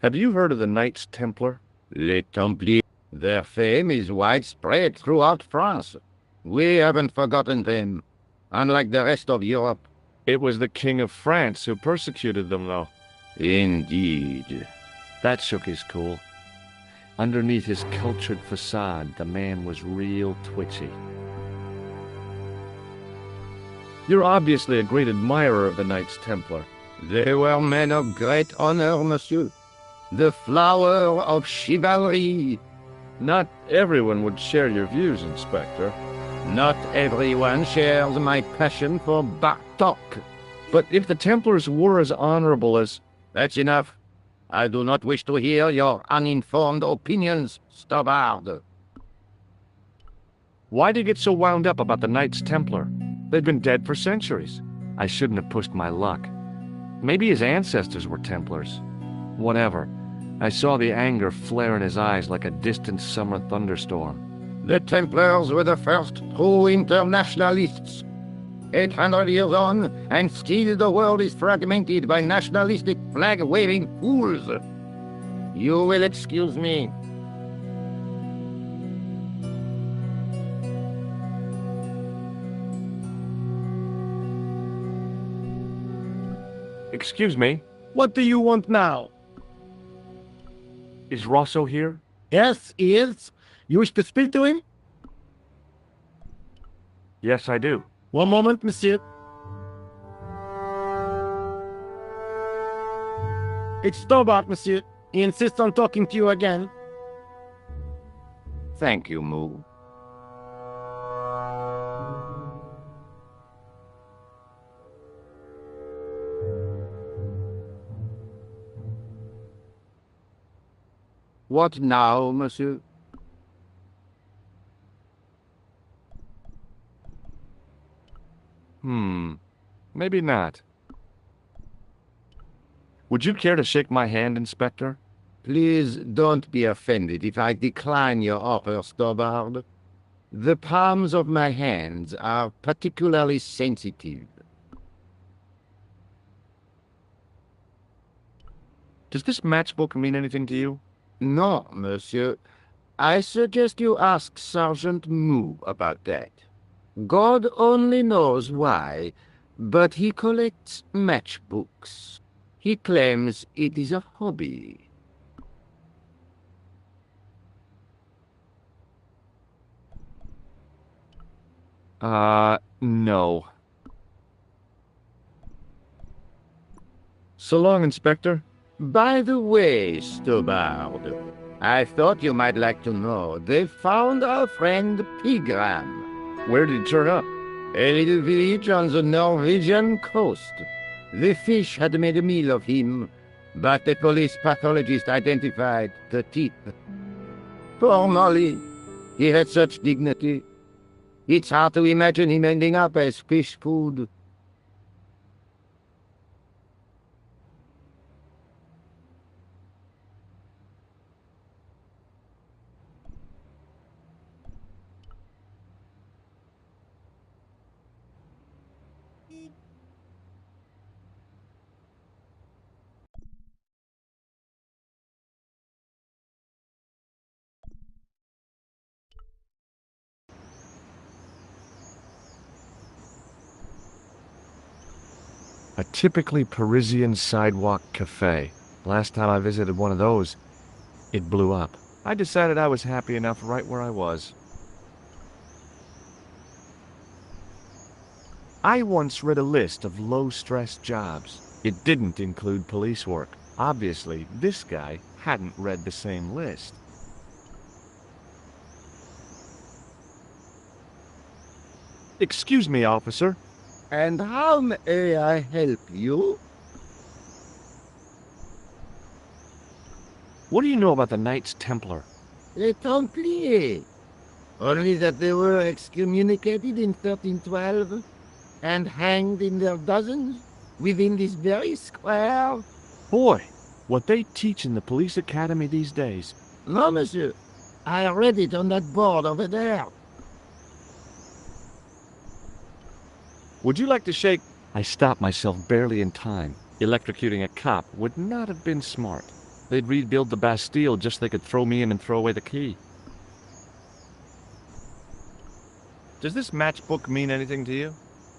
Have you heard of the Knights Templar? Les Templiers. Their fame is widespread throughout France. We haven't forgotten them, unlike the rest of Europe. It was the King of France who persecuted them, though. Indeed. That shook his cool. Underneath his cultured facade, the man was real twitchy. You're obviously a great admirer of the Knights Templar. They were men of great honor, monsieur. The flower of chivalry. Not everyone would share your views, Inspector. Not everyone shares my passion for Bartok. But if the Templars were as honorable as... That's enough. I do not wish to hear your uninformed opinions, Stobart. Why do you get so wound up about the Knights Templar? They've been dead for centuries. I shouldn't have pushed my luck. Maybe his ancestors were Templars. Whatever. I saw the anger flare in his eyes like a distant summer thunderstorm. The Templars were the first true internationalists. 800 years on, and still the world is fragmented by nationalistic flag-waving fools. You will excuse me. Excuse me. What do you want now? Is Rosso here? Yes, he is. You wish to speak to him? Yes, I do. One moment, monsieur. It's Stobart, monsieur. He insists on talking to you again. Thank you, Moo. What now, monsieur? Maybe not. Would you care to shake my hand, Inspector? Please don't be offended if I decline your offer, Stobart. The palms of my hands are particularly sensitive. Does this matchbook mean anything to you? No, monsieur. I suggest you ask Sergeant Moo about that. God only knows why, but he collects matchbooks. He claims it is a hobby. No. So long, Inspector. By the way, Stubard, I thought you might like to know they found our friend Pigram. Where did he turn up? A little village on the Norwegian coast. The fish had made a meal of him, but the police pathologist identified the teeth. Poor Molly. He had such dignity. It's hard to imagine him ending up as fish food. A typically Parisian sidewalk cafe. Last time I visited one of those, it blew up. I decided I was happy enough right where I was. I once read a list of low-stress jobs. It didn't include police work. Obviously, this guy hadn't read the same list. Excuse me, officer. And how may I help you? What do you know about the Knights Templar? Les Templiers. Only that they were excommunicated in 1312 and hanged in their dozens within this very square. Boy, what they teach in the police academy these days. No, monsieur. I read it on that board over there. Would you like to shake? I stopped myself barely in time. Electrocuting a cop would not have been smart. They'd rebuild the Bastille just so they could throw me in and throw away the key. Does this matchbook mean anything to you?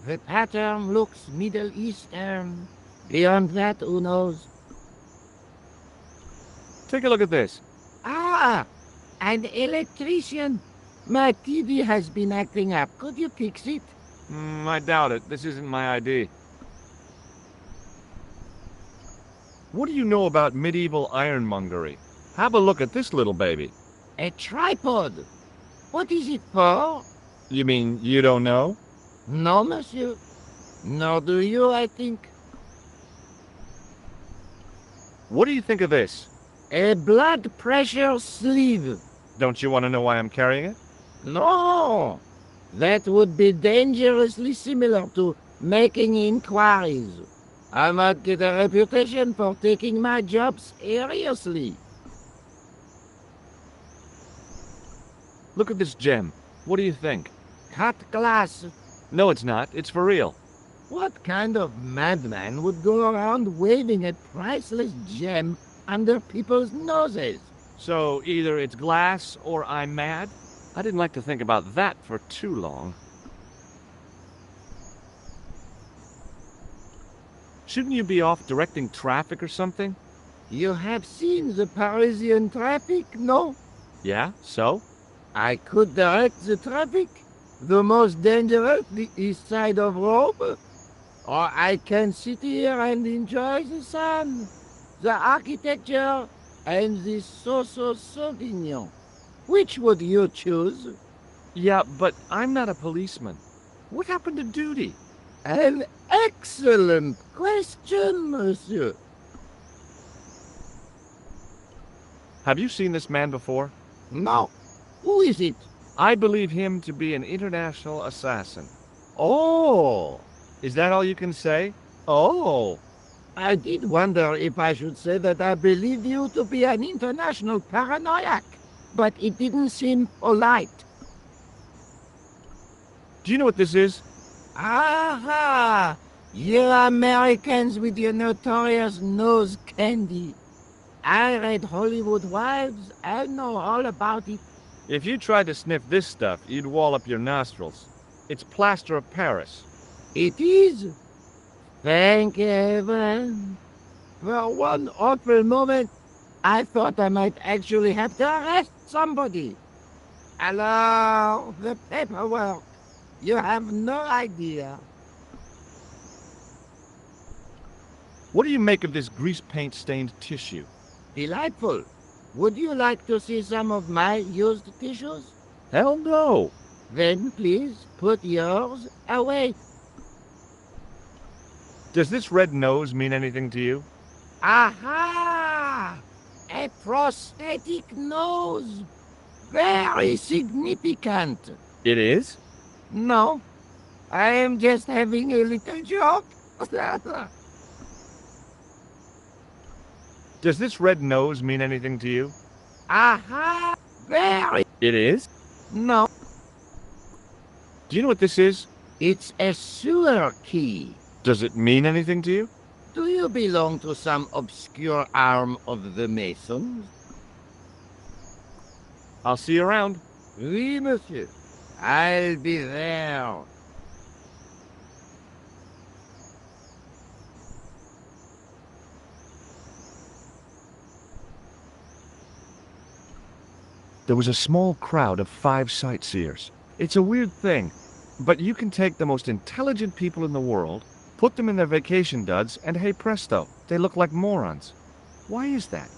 The pattern looks Middle Eastern. Beyond that, who knows? Take a look at this. Ah! An electrician. My TV has been acting up. Could you fix it? I doubt it. This isn't my ID. What do you know about medieval ironmongery? Have a look at this little baby. A tripod. What is it for? You mean you don't know? No, monsieur. Nor do you, I think. What do you think of this? A blood pressure sleeve. Don't you want to know why I'm carrying it? No. That would be dangerously similar to making inquiries. I might get a reputation for taking my job seriously. Look at this gem. What do you think? Cut glass. No, it's not. It's for real. What kind of madman would go around waving a priceless gem under people's noses? So either it's glass or I'm mad? I didn't like to think about that for too long. Shouldn't you be off directing traffic or something? You have seen the Parisian traffic, no? Yeah, so? I could direct the traffic. The most dangerous, the east side of Rome. Or I can sit here and enjoy the sun, the architecture, and the Sauvignon. Which would you choose? Yeah, but I'm not a policeman. What happened to duty? An excellent question, monsieur. Have you seen this man before? No. Who is it? I believe him to be an international assassin. Oh. Is that all you can say? Oh. I did wonder if I should say that I believe you to be an international paranoiac, but it didn't seem polite. Do you know what this is? Aha! You Americans with your notorious nose candy. I read Hollywood Wives. I know all about it. If you tried to sniff this stuff, you'd wall up your nostrils. It's plaster of Paris. It is. Thank heaven. For one awful moment, I thought I might actually have to arrest somebody. Alors, the paperwork. You have no idea. What do you make of this grease paint stained tissue? Delightful. Would you like to see some of my used tissues? Hell no! Then please put yours away. Does this red nose mean anything to you? Aha! A prosthetic nose. Very significant. It is? No, I am just having a little joke. Does this red nose mean anything to you? Aha! Very. It is? No, Do you know what this is? it's a sewer key. Does it mean anything to you? Do you belong to some obscure arm of the Masons? I'll see you around. Oui, monsieur. I'll be there. There was a small crowd of 5 sightseers. It's a weird thing, but you can take the most intelligent people in the world, put them in their vacation duds, and hey presto, they look like morons. Why is that?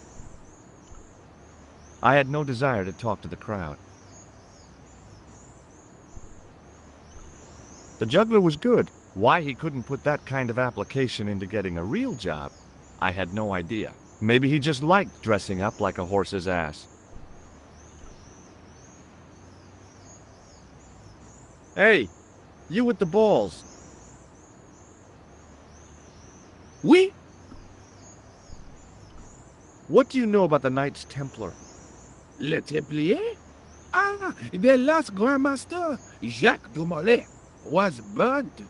I had no desire to talk to the crowd. The juggler was good. Why he couldn't put that kind of application into getting a real job, I had no idea. Maybe he just liked dressing up like a horse's ass. Hey, you with the balls. Oui? What do you know about the Knights Templar? Le Templier? Ah, the last Grand Master, Jacques de Molay, was burnt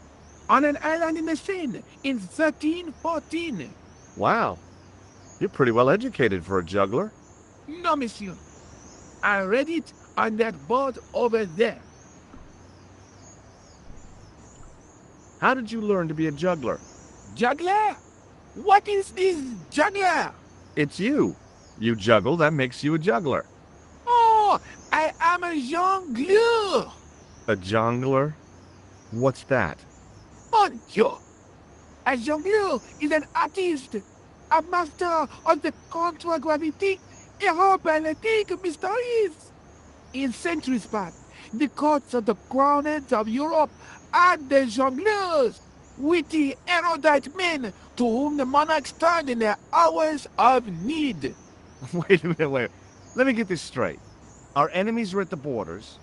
on an island in the Seine in 1314. Wow, you're pretty well educated for a juggler. No, monsieur. I read it on that board over there. How did you learn to be a juggler? Juggler? What is this juggler? It's you. You juggle, that makes you a juggler. Oh, I am a jongleur. A jongler? What's that? Mon Dieu. A jongleur is an artist, a master of the contragravity aerobatic mysteries. In centuries past, the courts of the crowned of Europe had the jongleurs, witty, erudite men to whom the monarchs turned in their hours of need. Wait a minute, wait. Let me get this straight. Our enemies are at the borders,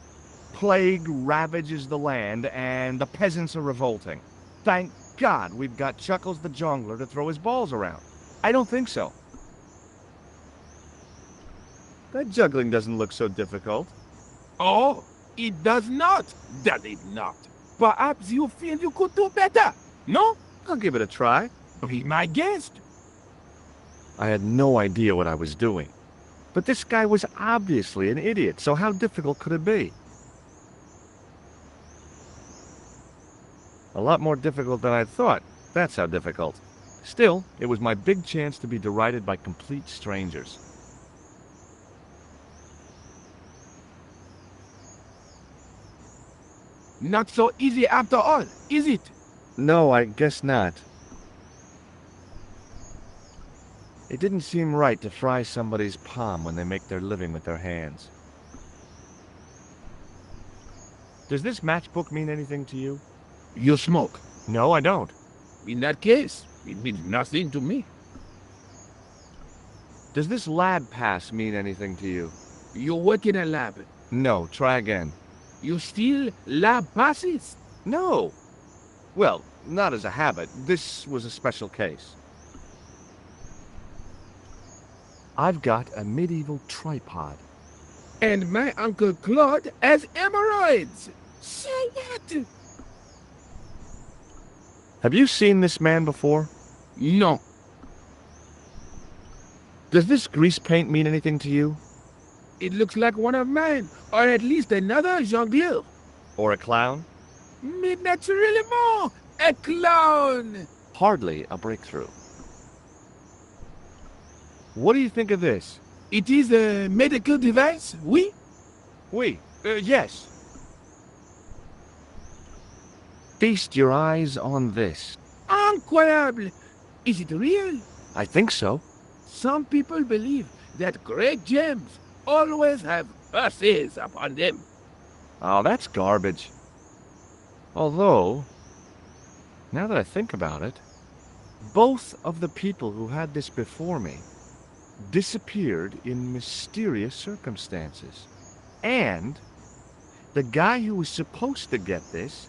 plague ravages the land, and the peasants are revolting. Thank God we've got Chuckles the Jongler to throw his balls around. I don't think so. That juggling doesn't look so difficult. Oh, it does not, does it not? Perhaps you feel you could do better, no? I'll give it a try. Be my guest. I had no idea what I was doing. But this guy was obviously an idiot, so how difficult could it be? A lot more difficult than I thought. That's how difficult. Still, it was my big chance to be derided by complete strangers. Not so easy after all, is it? No, I guess not. It didn't seem right to fry somebody's palm when they make their living with their hands. Does this matchbook mean anything to you? You smoke. No, I don't. In that case, it means nothing to me. Does this lab pass mean anything to you? You work in a lab. No, try again. You steal lab passes. No. Well, not as a habit. This was a special case. I've got a medieval tripod. And my Uncle Claude has hemorrhoids. Say what? Have you seen this man before? No. Does this grease paint mean anything to you? It looks like one of mine, or at least another jongleur. Or a clown? Mais naturellement, a clown. Hardly a breakthrough. What do you think of this? It is a medical device, oui? Oui, yes. feast your eyes on this. Incroyable! Is it real? I think so. Some people believe that great gems always have curses upon them. Oh, that's garbage. Although, now that I think about it, both of the people who had this before me disappeared in mysterious circumstances. And the guy who was supposed to get this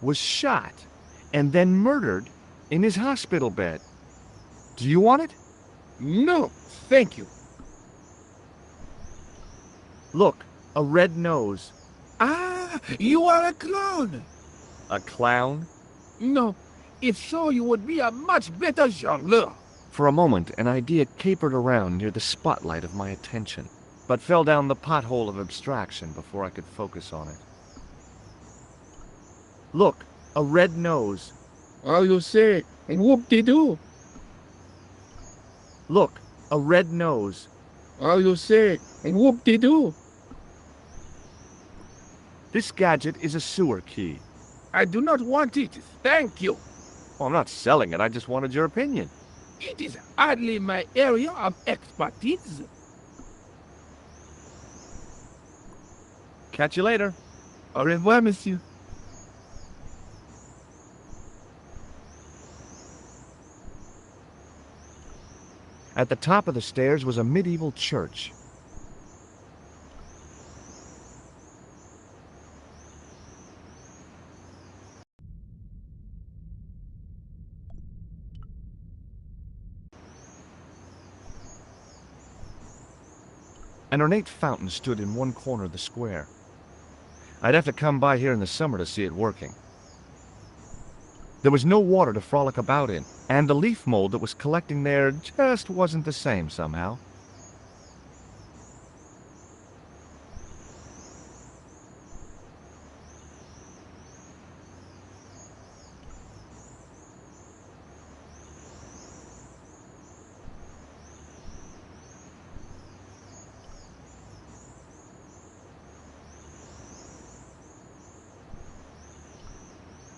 was shot and then murdered in his hospital bed. Do you want it? No, thank you. Look, a red nose. Ah, you are a clown. A clown? No, if so, you would be a much better jongleur. For a moment, an idea capered around near the spotlight of my attention, but fell down the pothole of abstraction before I could focus on it. Look, a red nose. Oh, you say, and whoop-de-doo. Look, a red nose. Oh, you say, and whoop-de-doo. This gadget is a sewer key. I do not want it, thank you. Well, I'm not selling it, I just wanted your opinion. It is hardly my area of expertise. Catch you later. Au revoir, monsieur. At the top of the stairs was a medieval church. An ornate fountain stood in one corner of the square. I'd have to come by here in the summer to see it working. There was no water to frolic about in, and the leaf mold that was collecting there just wasn't the same somehow.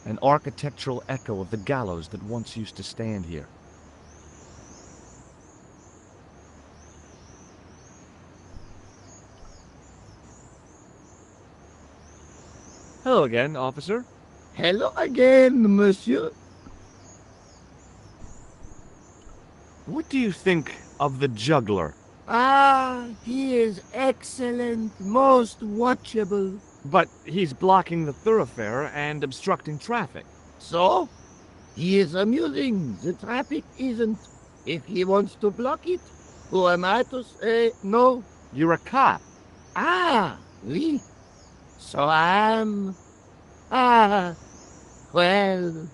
An architectural echo of the gallows that once used to stand here. Hello again, officer. Hello again, monsieur. What do you think of the juggler? Ah, he is excellent, most watchable. But he's blocking the thoroughfare and obstructing traffic. So? He is amusing, the traffic isn't. If he wants to block it, who am I to say no? You're a cop. Ah, oui. So I am... Ah, well...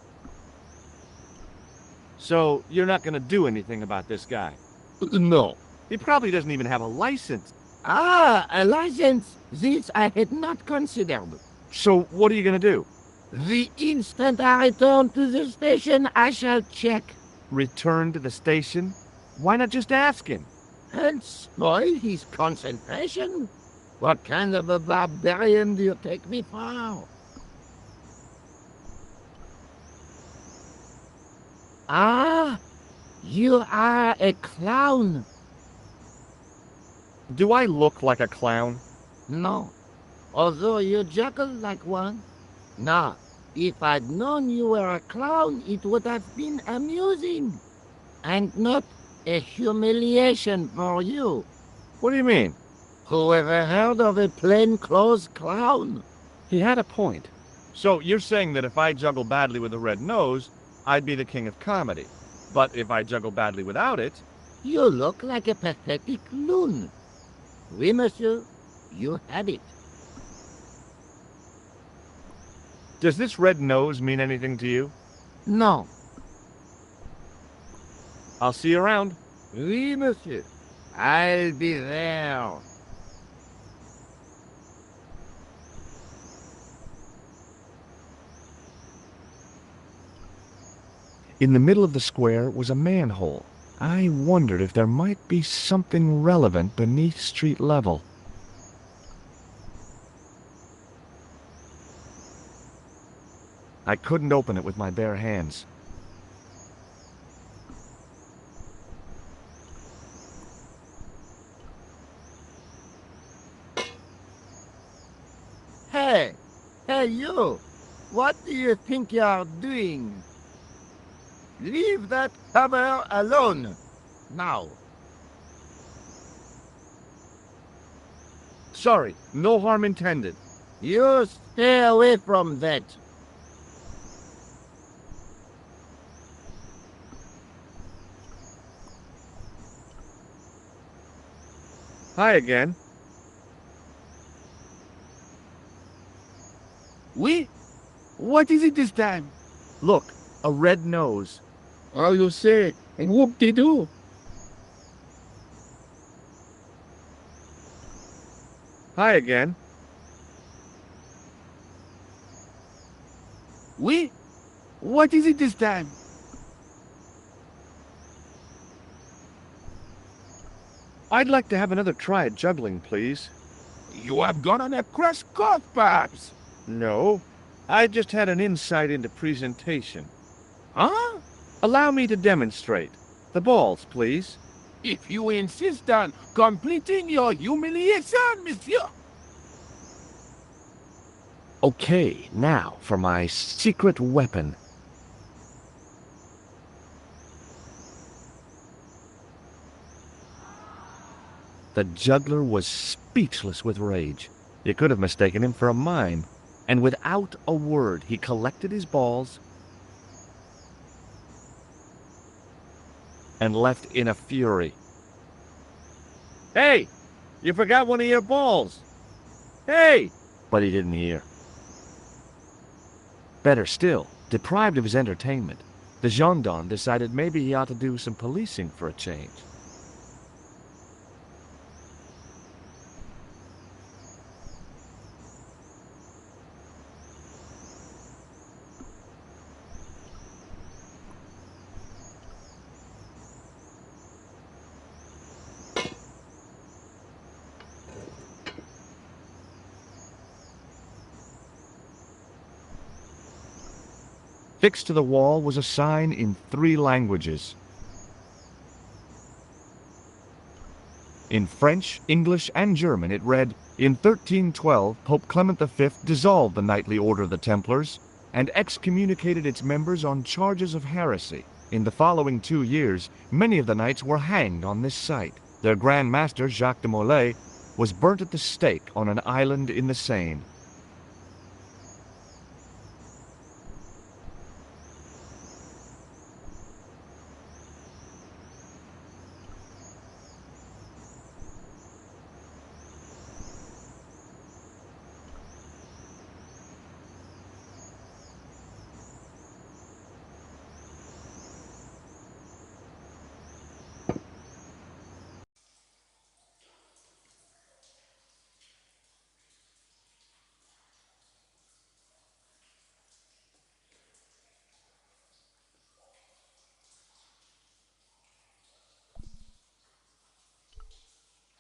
So you're not going to do anything about this guy? No. He probably doesn't even have a license. Ah, a license. This I had not considered. So what are you going to do? The instant I return to the station, I shall check. Return to the station? Why not just ask him? And spoil his concentration? What kind of a barbarian do you take me for? Ah, you are a clown. Do I look like a clown? No, although you juggle like one. Now, if I'd known you were a clown, it would have been amusing. And not a humiliation for you. What do you mean? Who ever heard of a plainclothes clown? He had a point. So you're saying that if I juggle badly with a red nose, I'd be the king of comedy. But if I juggle badly without it... You look like a pathetic loon. Oui, monsieur, you had it. Does this red nose mean anything to you? No. I'll see you around. Oui, monsieur. I'll be there. In the middle of the square was a manhole. I wondered if there might be something relevant beneath street level. I couldn't open it with my bare hands. Hey! Hey, you! What do you think you're doing? Leave that cover alone! Now! Sorry, no harm intended. You stay away from that! Hi again. Oui? What is it this time? Look, a red nose. Oh, you say, and whoop-de-doo. Hi again. Oui? What is it this time? I'd like to have another try at juggling, please. You have gone on a crash course, perhaps? No, I just had an insight into presentation. Huh? Allow me to demonstrate. The balls, please. If you insist on completing your humiliation, monsieur. Okay, now for my secret weapon. The juggler was speechless with rage. You could have mistaken him for a mime. And without a word, he collected his balls and left in a fury. Hey! You forgot one of your balls! Hey! But he didn't hear. Better still, deprived of his entertainment, the gendarme decided maybe he ought to do some policing for a change. Fixed to the wall was a sign in 3 languages. In French, English, and German it read, "In 1312, Pope Clement V dissolved the knightly order of the Templars and excommunicated its members on charges of heresy. In the following 2 years, many of the knights were hanged on this site. Their Grand Master, Jacques de Molay, was burnt at the stake on an island in the Seine."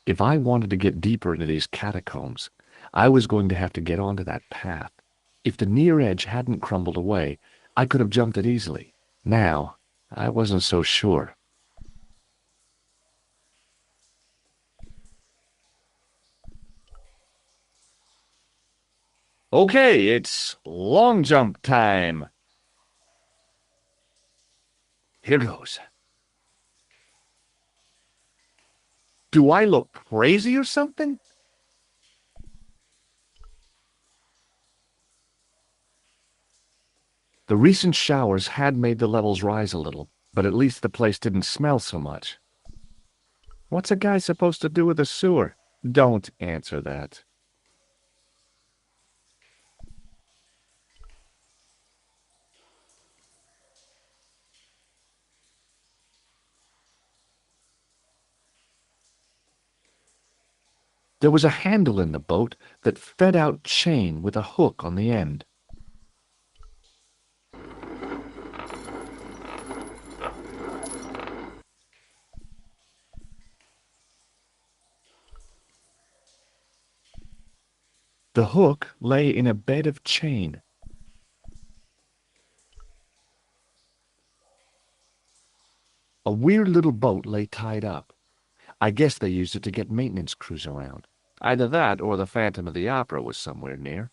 If I wanted to get deeper into these catacombs, I was going to have to get onto that path. If the near edge hadn't crumbled away, I could have jumped it easily. Now, I wasn't so sure. Okay, it's long jump time. Here goes. Do I look crazy or something? The recent showers had made the levels rise a little, but at least the place didn't smell so much. What's a guy supposed to do with a sewer? Don't answer that. There was a handle in the boat that fed out chain with a hook on the end. The hook lay in a bed of chain. A weird little boat lay tied up. I guess they used it to get maintenance crews around. Either that or the Phantom of the Opera was somewhere near.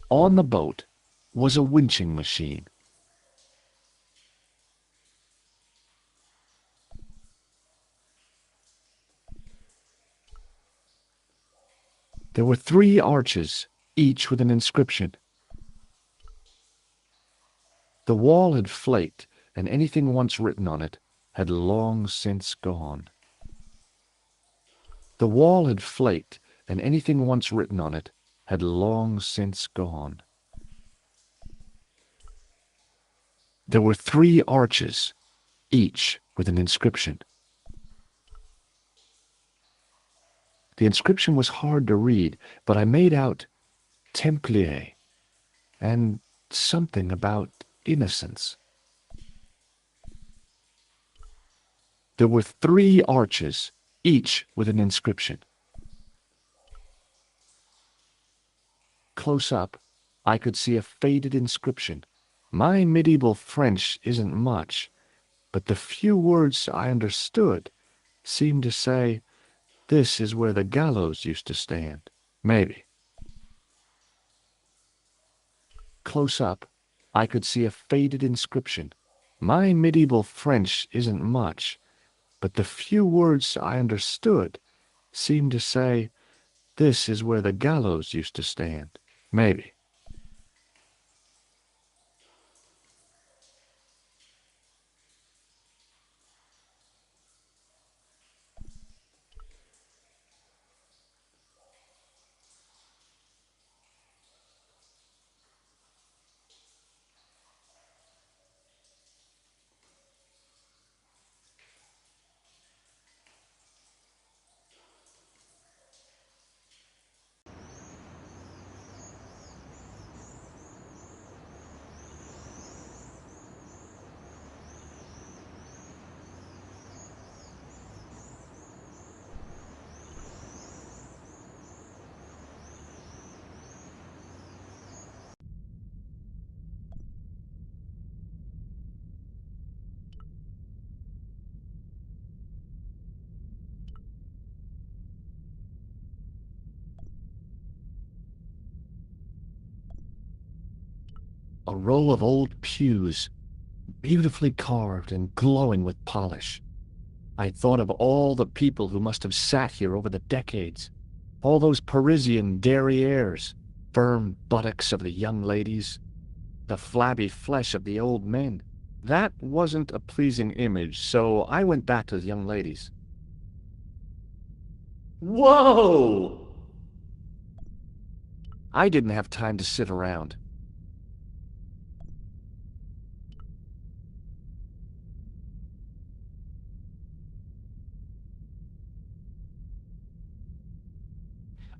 On the boat was a winching machine. There were 3 arches, each with an inscription. The wall had flaked, and anything once written on it had long since gone. The wall had flaked, and anything once written on it had long since gone. There were 3 arches, each with an inscription. The inscription was hard to read, but I made out Templier and something about innocence. There were 3 arches, each with an inscription. Close up, I could see a faded inscription. My medieval French isn't much, but the few words I understood seemed to say, "This is where the gallows used to stand." Maybe. Close up, I could see a faded inscription. My medieval French isn't much, but the few words I understood seemed to say, "This is where the gallows used to stand." Maybe. A row of old pews, beautifully carved and glowing with polish. I thought of all the people who must have sat here over the decades. All those Parisian derrieres, firm buttocks of the young ladies, the flabby flesh of the old men. That wasn't a pleasing image, so I went back to the young ladies. Whoa! I didn't have time to sit around.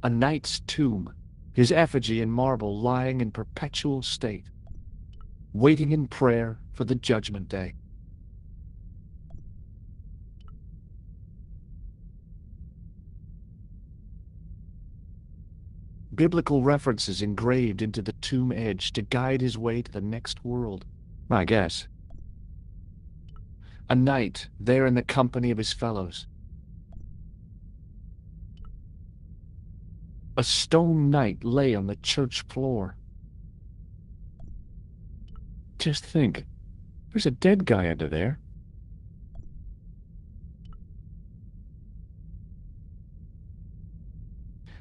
A knight's tomb, his effigy in marble lying in perpetual state, waiting in prayer for the judgment day. Biblical references engraved into the tomb edge to guide his way to the next world, I guess. A knight there in the company of his fellows. A stone knight lay on the church floor. Just think, there's a dead guy under there.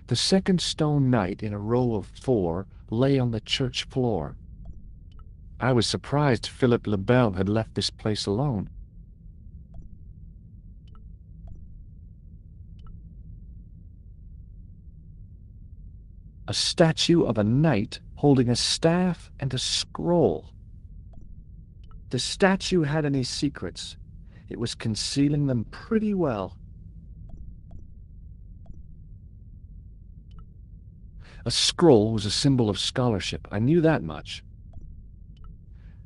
The second stone knight in a row of 4 lay on the church floor. I was surprised Philip le Bel had left this place alone. A statue of a knight holding a staff and a scroll. The statue had any secrets. It was concealing them pretty well. A scroll was a symbol of scholarship. I knew that much.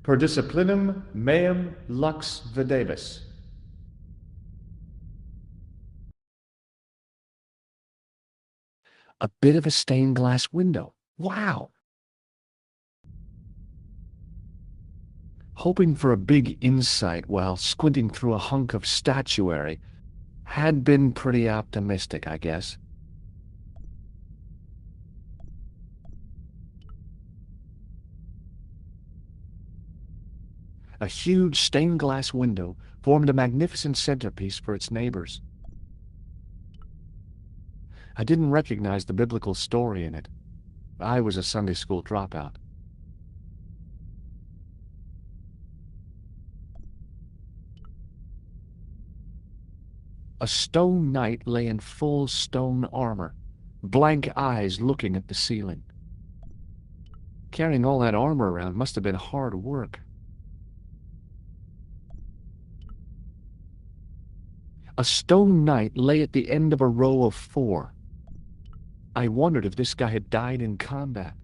Per disciplinum meum lux videbis. A bit of a stained glass window. Wow! Hoping for a big insight while squinting through a hunk of statuary had been pretty optimistic, I guess. A huge stained glass window formed a magnificent centerpiece for its neighbors. I didn't recognize the biblical story in it. I was a Sunday school dropout. A stone knight lay in full stone armor, blank eyes looking at the ceiling. Carrying all that armor around must have been hard work. A stone knight lay at the end of a row of 4. I wondered if this guy had died in combat.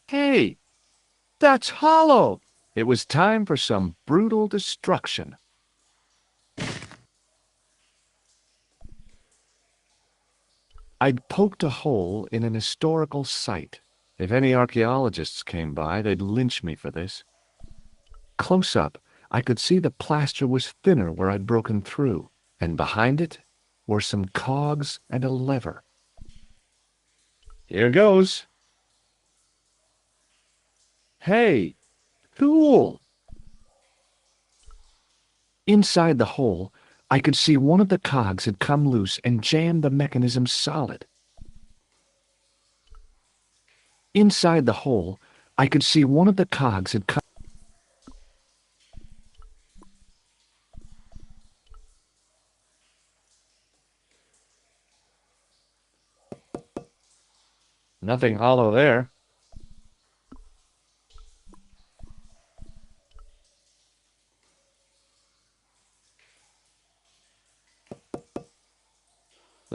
Hey, that's hollow! It was time for some brutal destruction. I'd poked a hole in an historical site. If any archaeologists came by, they'd lynch me for this. Close up, I could see the plaster was thinner where I'd broken through, and behind it were some cogs and a lever. Here goes. Hey, cool! Inside the hole, I could see one of the cogs had come loose and jammed the mechanism solid. Inside the hole, I could see one of the cogs had come. Nothing hollow there.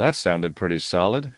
That sounded pretty solid.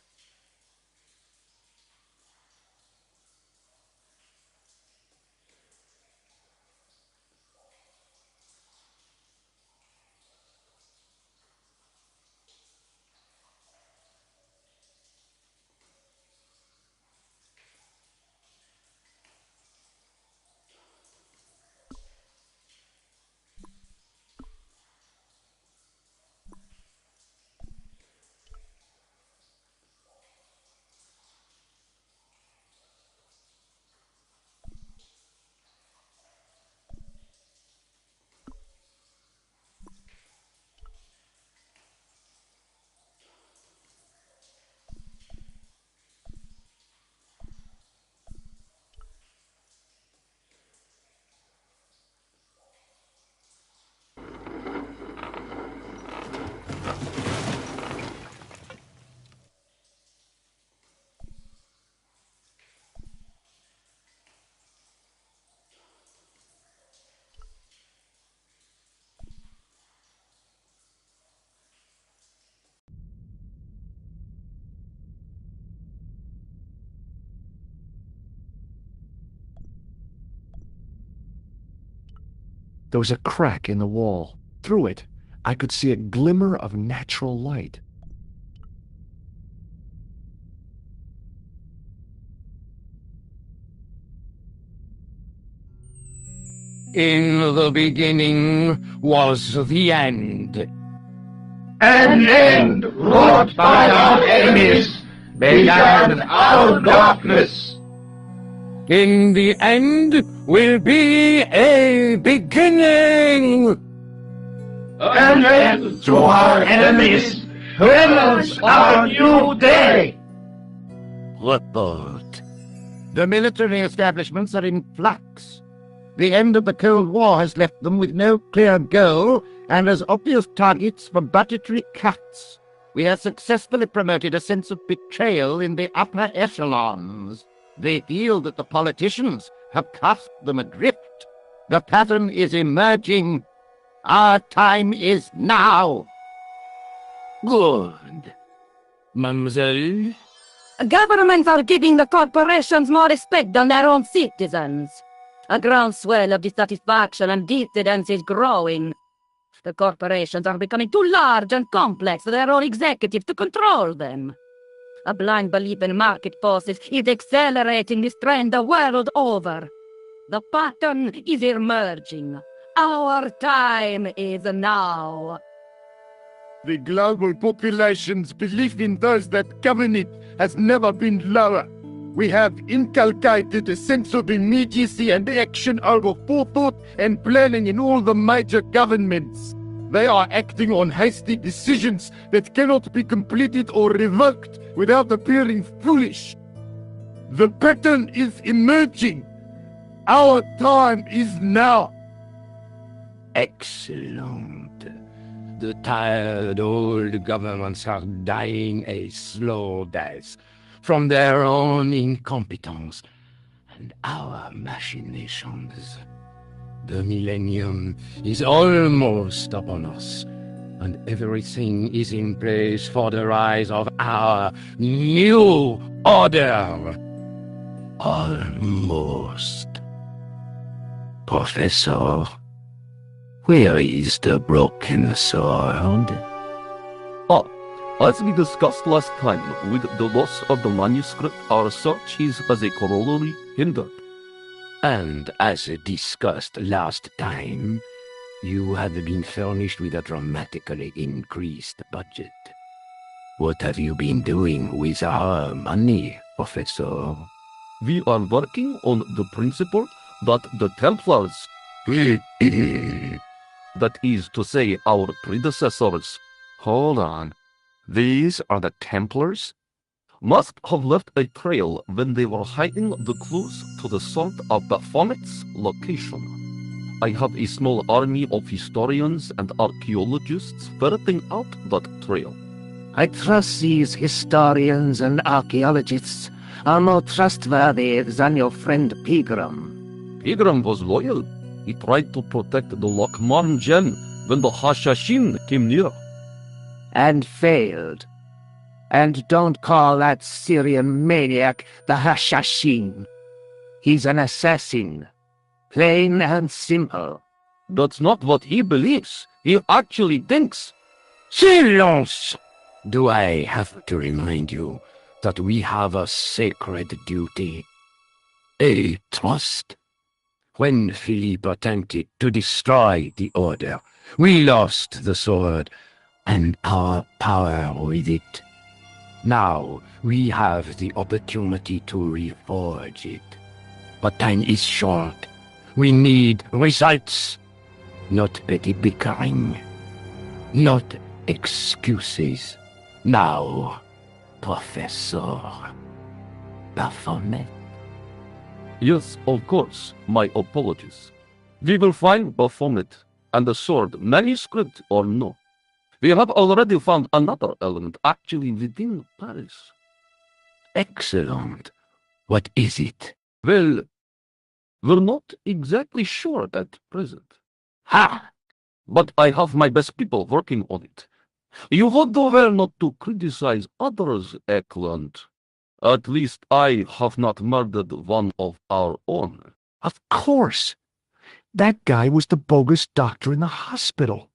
There was a crack in the wall. Through it, I could see a glimmer of natural light. In the beginning was the end. An end wrought by our enemies began our darkness. In the end will be a beginning. An end to our enemies heralds our new day. Report. The military establishments are in flux. The end of the Cold War has left them with no clear goal and as obvious targets for budgetary cuts. We have successfully promoted a sense of betrayal in the upper echelons. They feel that the politicians have cast them adrift. The pattern is emerging. Our time is now. Good. Mademoiselle? Governments are giving the corporations more respect than their own citizens. A groundswell of dissatisfaction and dissidence is growing. The corporations are becoming too large and complex for their own executives to control them. A blind belief in market forces is accelerating this trend the world over. The pattern is emerging. Our time is now. The global population's belief in those that govern it has never been lower. We have inculcated a sense of immediacy and action over forethought and planning in all the major governments. They are acting on hasty decisions that cannot be completed or revoked without appearing foolish. The pattern is emerging. Our time is now. Excellent. The tired old governments are dying a slow death from their own incompetence and our machinations. The millennium is almost upon us, and everything is in place for the rise of our new order. Almost. Professor, where is the broken sword? As we discussed last time, with the loss of the manuscript, our search is as a corollary hindered. And as discussed last time, you have been furnished with a dramatically increased budget. What have you been doing with our money, Professor? We are working on the principle that the Templars, that is to say, our predecessors, Hold on. These are the Templars? must have left a trail when they were hiding the clues to the sort of Baphomet's location. I have a small army of historians and archaeologists ferreting out that trail. I trust these historians and archaeologists are more trustworthy than your friend Pegram. Pegram was loyal. He tried to protect the Lokman gem when the Hashashin came near. And failed. And don't call that Syrian maniac the Hashashin. He's an assassin. Plain and simple. That's not what he believes. He actually thinks. Silence! Do I have to remind you that we have a sacred duty? A trust? When Philippe attempted to destroy the Order, we lost the sword and our power with it. Now we have the opportunity to reforge it. But time is short. We need results, not petty bickering, not excuses. Now, Professor Baphomet. Yes, of course. My apologies. We will find Baphomet and the sword, manuscript or no. We have already found another element actually within Paris. Excellent. What is it? Well, we're not exactly sure at present. Ha! But I have my best people working on it. You would do well not to criticize others, Eklund. At least I have not murdered one of our own. Of course. That guy was the bogus doctor in the hospital.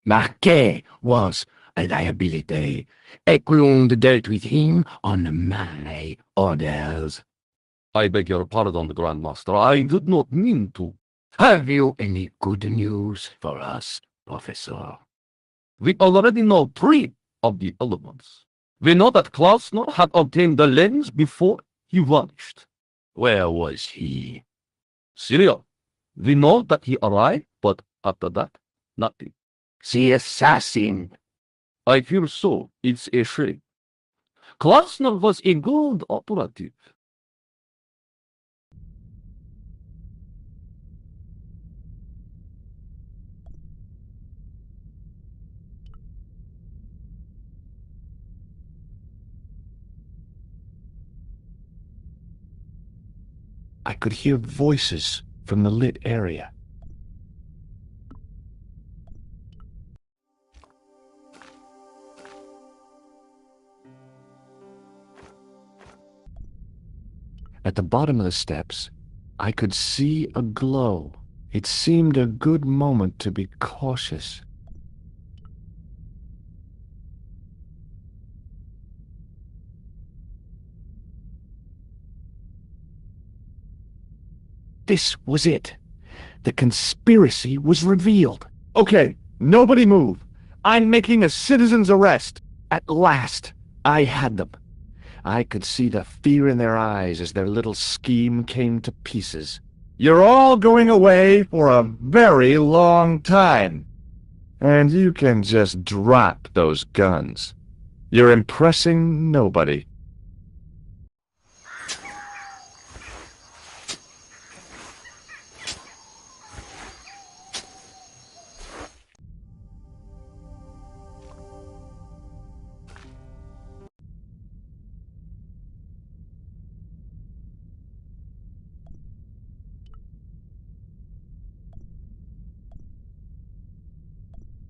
Marquet was a liability. Eklund dealt with him on my orders. I beg your pardon, Grandmaster. I did not mean to. Have you any good news for us, Professor? We already know 3 of the elements. We know that Klausner had obtained the lens before he vanished. Where was he? Syria. We know that he arrived, but after that, nothing. The assassin. I fear so. It's a shame. Klausner was a good operative. I could hear voices from the lit area. At the bottom of the steps, I could see a glow. It seemed a good moment to be cautious. This was it. The conspiracy was revealed. Okay, nobody move. I'm making a citizen's arrest. At last, I had them. I could see the fear in their eyes as their little scheme came to pieces. You're all going away for a very long time. And you can just drop those guns. You're impressing nobody.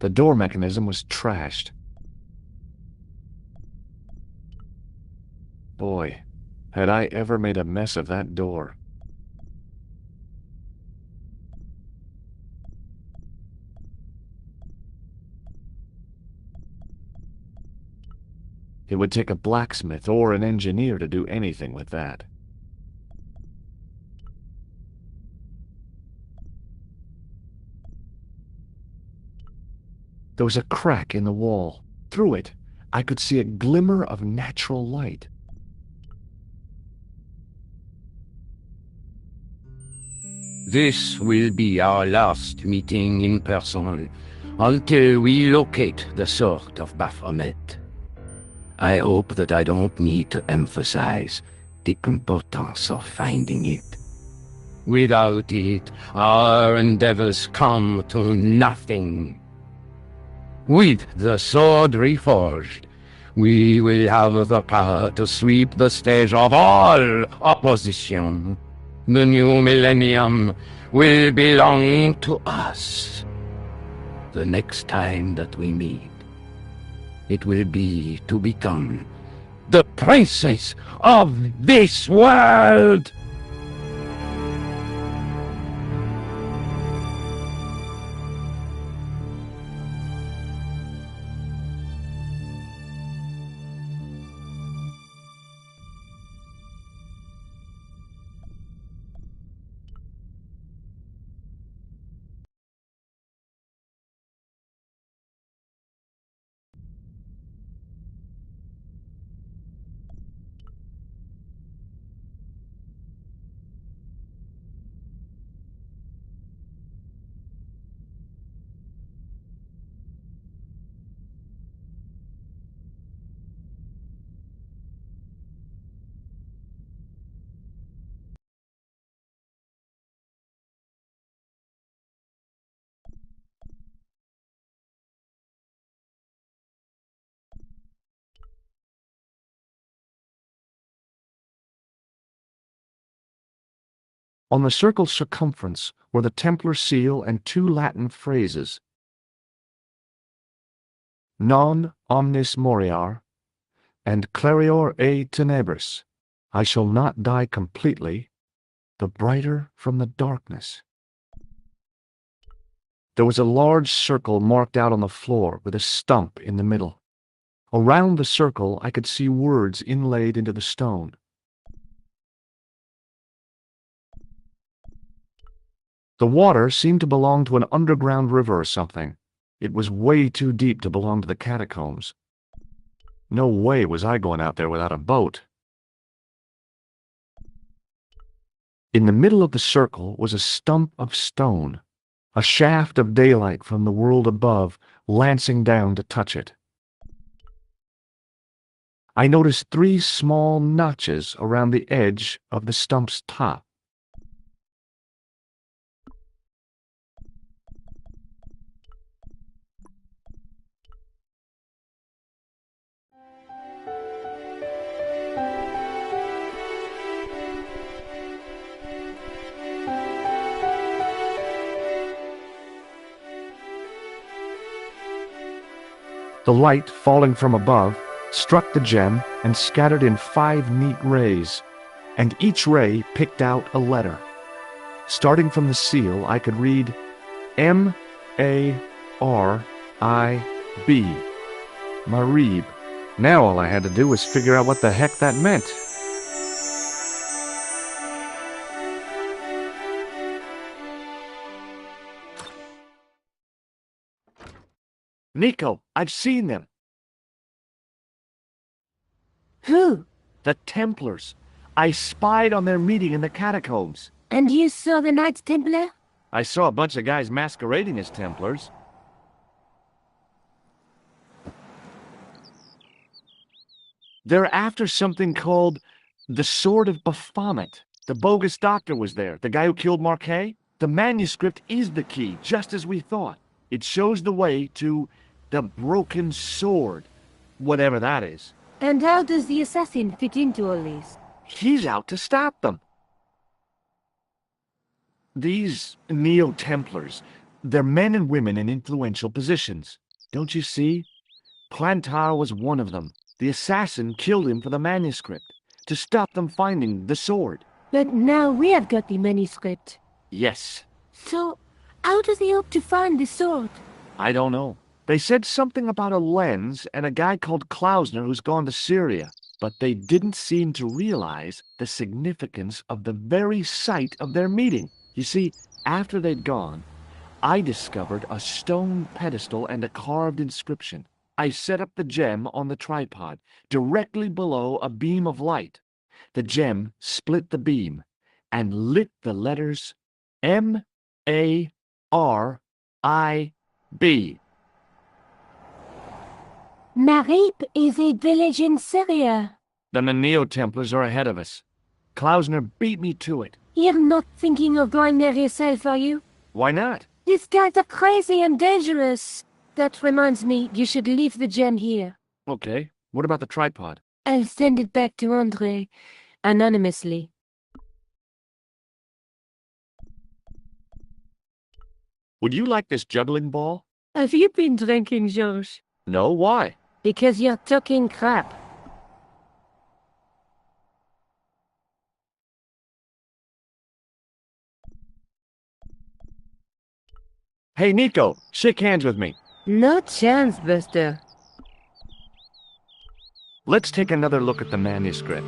The door mechanism was trashed. Boy, had I ever made a mess of that door. It would take a blacksmith or an engineer to do anything with that. There was a crack in the wall. Through it, I could see a glimmer of natural light. This will be our last meeting in person until we locate the sword of Baphomet. I hope that I don't need to emphasize the importance of finding it. Without it, our endeavors come to nothing. With the sword reforged, we will have the power to sweep the stage of all opposition. The new millennium will belong to us. The next time that we meet, it will be to become the princess of this world! On the circle's circumference were the Templar seal and 2 Latin phrases. Non omnis moriar, and clarior e tenebris. I shall not die completely, the brighter from the darkness. There was a large circle marked out on the floor with a stump in the middle. Around the circle I could see words inlaid into the stone. The water seemed to belong to an underground river or something. It was way too deep to belong to the catacombs. No way was I going out there without a boat. In the middle of the circle was a stump of stone, a shaft of daylight from the world above lancing down to touch it. I noticed 3 small notches around the edge of the stump's top. The light, falling from above, struck the gem and scattered in 5 neat rays, and each ray picked out a letter. Starting from the seal, I could read M-A-R-I-B, Marib. Now all I had to do was figure out what the heck that meant. Nico, I've seen them. Who? The Templars. I spied on their meeting in the catacombs. And you saw the Knights Templar? I saw a bunch of guys masquerading as Templars. They're after something called the Sword of Baphomet. The bogus doctor was there, the guy who killed Marquet. The manuscript is the key, just as we thought. It shows the way to the broken sword, whatever that is. And how does the assassin fit into all this? He's out to stop them. These Neo-Templars, they're men and women in influential positions. Don't you see? Plantar was one of them. The assassin killed him for the manuscript, to stop them finding the sword. But now we have got the manuscript. Yes. So, how does he hope to find the sword? I don't know. They said something about a lens and a guy called Klausner who's gone to Syria, but they didn't seem to realize the significance of the very site of their meeting. You see, after they'd gone, I discovered a stone pedestal and a carved inscription. I set up the gem on the tripod, directly below a beam of light. The gem split the beam and lit the letters M-A-R-I-B. Marib is a village in Syria. Then the Neo-Templars are ahead of us. Klausner beat me to it. You're not thinking of going there yourself, are you? Why not? These guys are crazy and dangerous. That reminds me, you should leave the gem here. Okay. What about the tripod? I'll send it back to Andre, anonymously. Would you like this juggling ball? Have you been drinking, George? No, why? Because you're talking crap. Hey, Nico, shake hands with me. No chance, Buster. Let's take another look at the manuscript.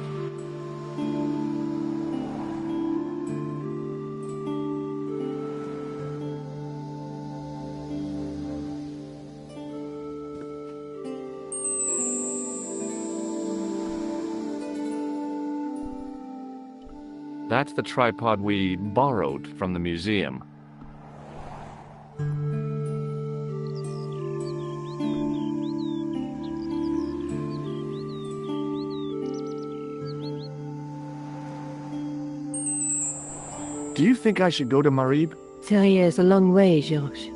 That's the tripod we borrowed from the museum. Do you think I should go to Marib? Syria is a long way, George.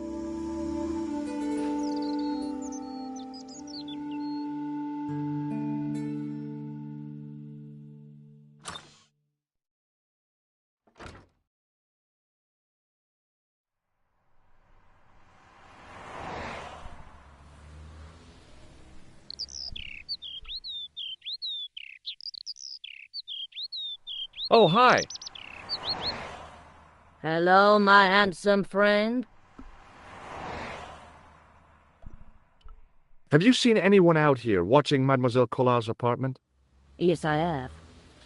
Oh, hi. Hello, my handsome friend. Have you seen anyone out here watching Mademoiselle Collard's apartment? Yes, I have.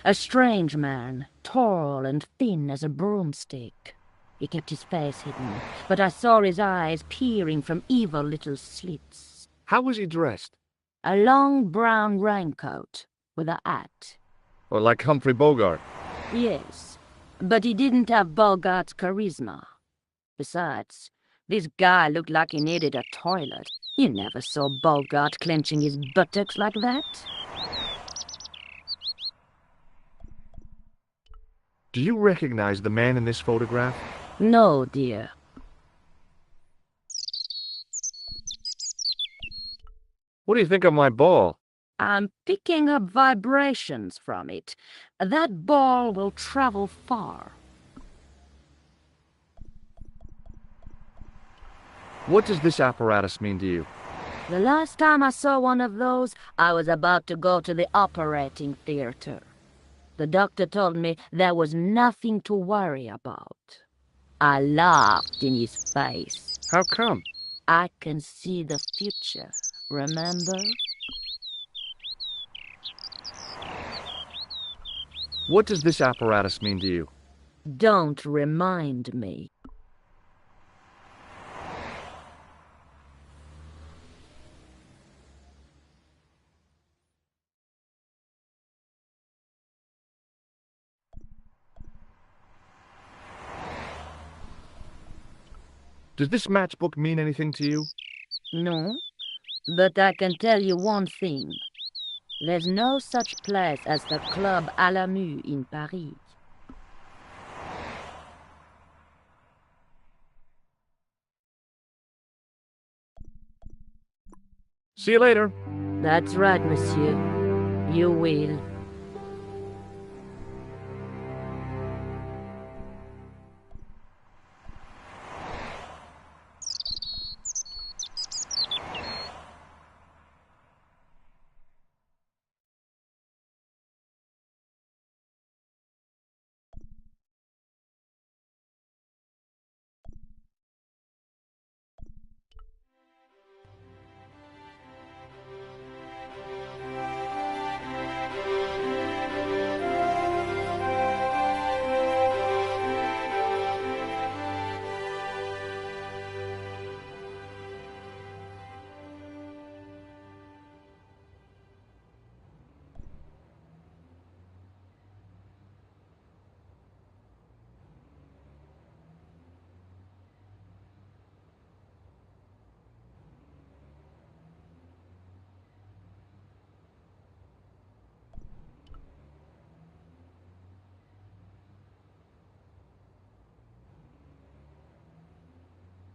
A strange man, tall and thin as a broomstick. He kept his face hidden, but I saw his eyes peering from evil little slits. How was he dressed? A long brown raincoat with a hat. Or like Humphrey Bogart? Yes, but he didn't have Bogart's charisma. Besides, this guy looked like he needed a toilet. You never saw Bogart clenching his buttocks like that. Do you recognize the man in this photograph? No, dear. What do you think of my ball? I'm picking up vibrations from it. That ball will travel far. What does this apparatus mean to you? The last time I saw one of those, I was about to go to the operating theater. The doctor told me there was nothing to worry about. I laughed in his face. How come? I can see the future, remember? What does this apparatus mean to you? Don't remind me. Does this matchbook mean anything to you? No, but I can tell you one thing. There's no such place as the Club à la Mue in Paris. See you later. That's right, monsieur. You will.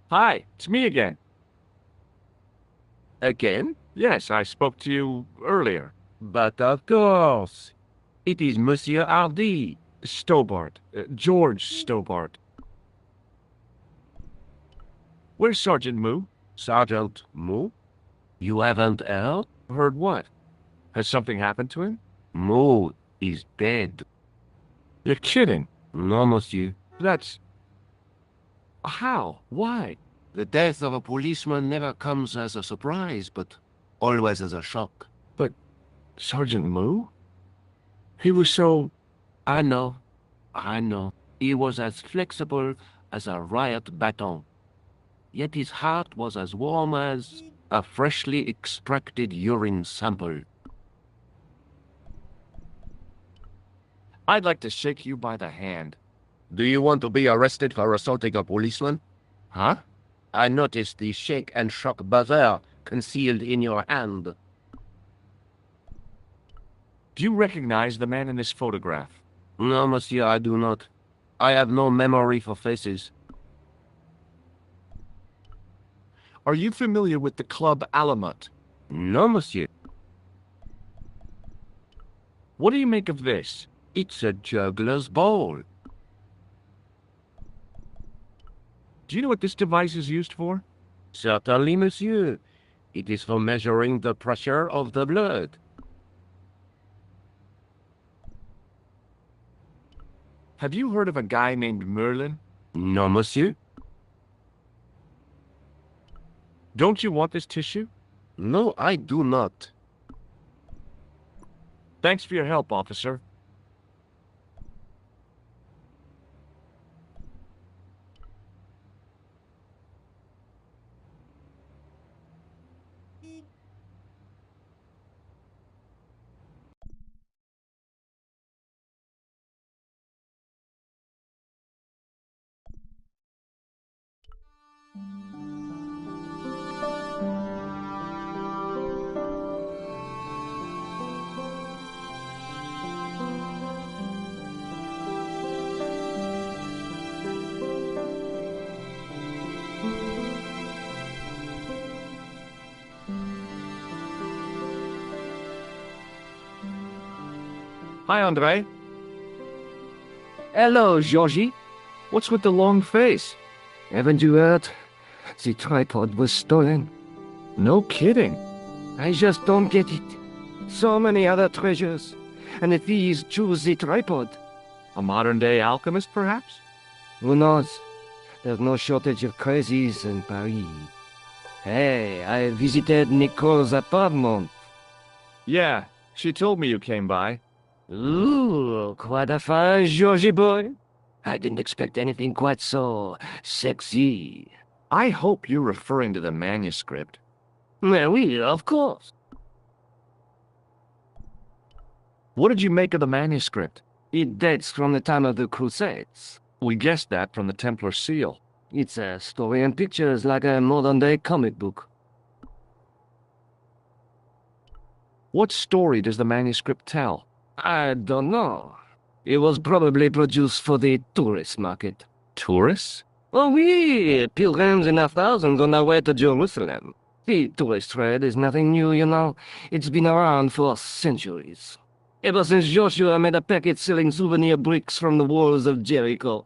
Hi, it's me again. Again? Yes, I spoke to you earlier. But of course. It is Monsieur Hardy. Stobart. George Stobart. Where's Sergeant Moo? Sergeant Moo? You haven't heard? Heard what? Has something happened to him? Moo is dead. You're kidding. No, monsieur. That's... How? Why? The death of a policeman never comes as a surprise, but always as a shock. But Sergeant Moo? He was so... I know. He was as flexible as a riot baton. Yet his heart was as warm as a freshly extracted urine sample. I'd like to shake you by the hand. Do you want to be arrested for assaulting a policeman? Huh? I noticed the shake and shock buzzer concealed in your hand. Do you recognize the man in this photograph? No, monsieur, I do not. I have no memory for faces. Are you familiar with the Club Alamut? No, monsieur. What do you make of this? It's a juggler's ball. Do you know what this device is used for? Certainly, monsieur. It is for measuring the pressure of the blood. Have you heard of a guy named Merlin? No, monsieur. Don't you want this tissue? No, I do not. Thanks for your help, officer. Hi, Andre. Hello, Georgie. What's with the long face? Haven't you heard? The tripod was stolen. No kidding. I just don't get it. So many other treasures, and the thieves choose the tripod. A modern-day alchemist, perhaps? Who knows? There's no shortage of crazies in Paris. Hey, I visited Nicole's apartment. Yeah, she told me you came by. Ooh, quite a fine Georgie boy. I didn't expect anything quite so sexy. I hope you're referring to the manuscript. Well, oui, of course. What did you make of the manuscript? It dates from the time of the Crusades. We guessed that from the Templar seal. It's a story and pictures like a modern-day comic book. What story does the manuscript tell? I don't know. It was probably produced for the tourist market. Tourists? Oh, oui, pilgrims in their thousands on their way to Jerusalem. The tourist trade is nothing new, you know. It's been around for centuries. Ever since Joshua made a packet selling souvenir bricks from the walls of Jericho.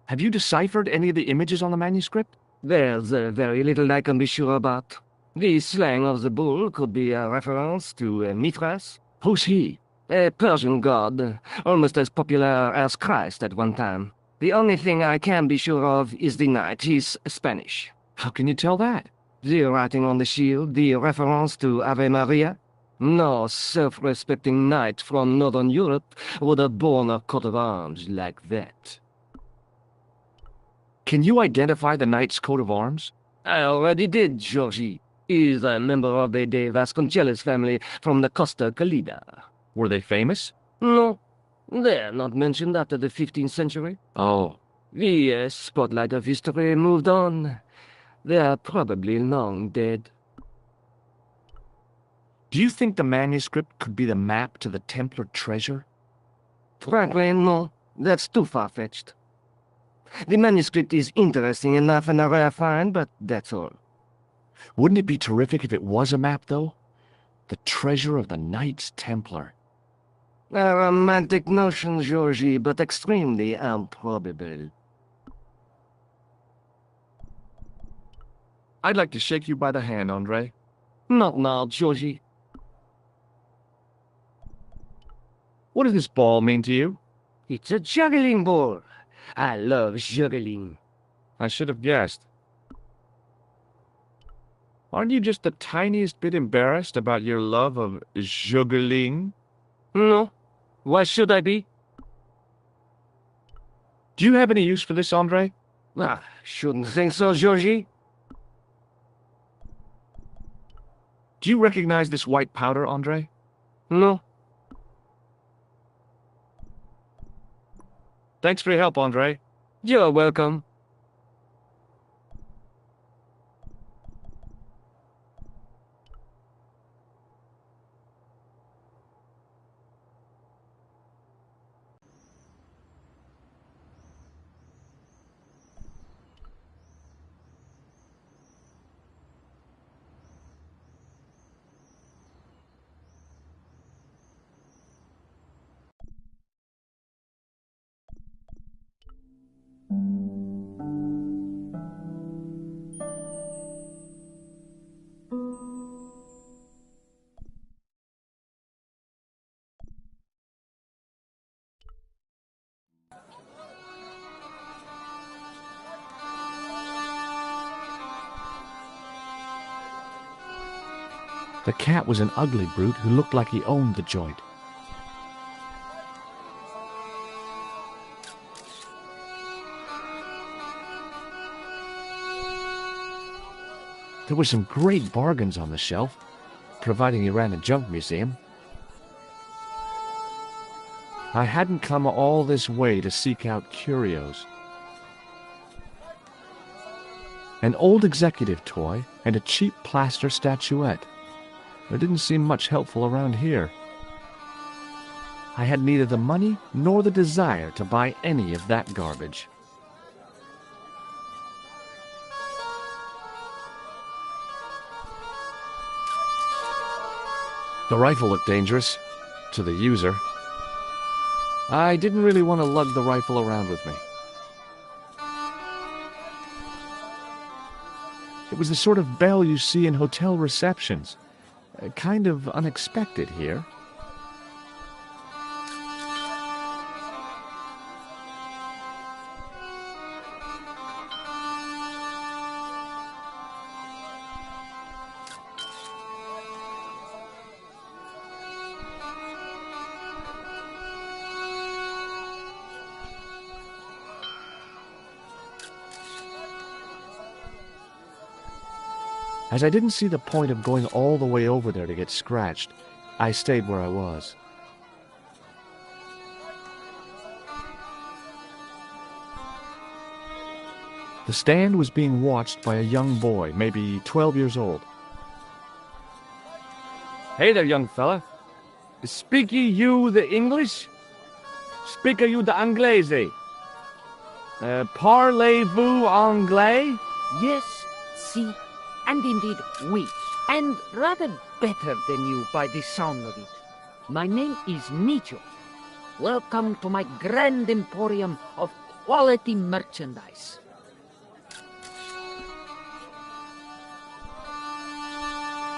Have you deciphered any of the images on the manuscript? There's very little I can be sure about. The slang of the bull could be a reference to Mithras. Who's he? A Persian god, almost as popular as Christ at one time. The only thing I can be sure of is the knight. He's Spanish. How can you tell that? The writing on the shield, the reference to Ave Maria. No self-respecting knight from Northern Europe would have borne a coat of arms like that. Can you identify the knight's coat of arms? I already did, Georgie. He's a member of the De Vasconcelos family from the Costa Calida. Were they famous? No, they're not mentioned after the 15th century. Oh. The spotlight of history moved on. They're probably long dead. Do you think the manuscript could be the map to the Templar treasure? Frankly, no. That's too far-fetched. The manuscript is interesting enough and a rare find, but that's all. Wouldn't it be terrific if it was a map, though? The treasure of the Knights Templar. A romantic notion, Georgie, but extremely improbable. I'd like to shake you by the hand, Andre. Not now, Georgie. What does this ball mean to you? It's a juggling ball. I love juggling. I should have guessed. Aren't you just the tiniest bit embarrassed about your love of juggling? No. Why should I be? Do you have any use for this, Andre? Shouldn't think so, Georgie. Do you recognize this white powder, Andre? No. Thanks for your help, Andre. You're welcome. The cat was an ugly brute who looked like he owned the joint. There were some great bargains on the shelf, providing you ran a junk museum. I hadn't come all this way to seek out curios. An old executive toy and a cheap plaster statuette. There didn't seem much helpful around here. I had neither the money nor the desire to buy any of that garbage. The rifle looked dangerous, to the user. I didn't really want to lug the rifle around with me. It was the sort of bell you see in hotel receptions. Kind of unexpected here. As I didn't see the point of going all the way over there to get scratched, I stayed where I was. The stand was being watched by a young boy, maybe 12 years old. Hey there, young fella. Speak ye you the English? Speak you the Anglais? Parlez-vous anglais? Yes, si, and indeed we, and rather better than you by the sound of it. My name is Nicho. Welcome to my grand emporium of quality merchandise.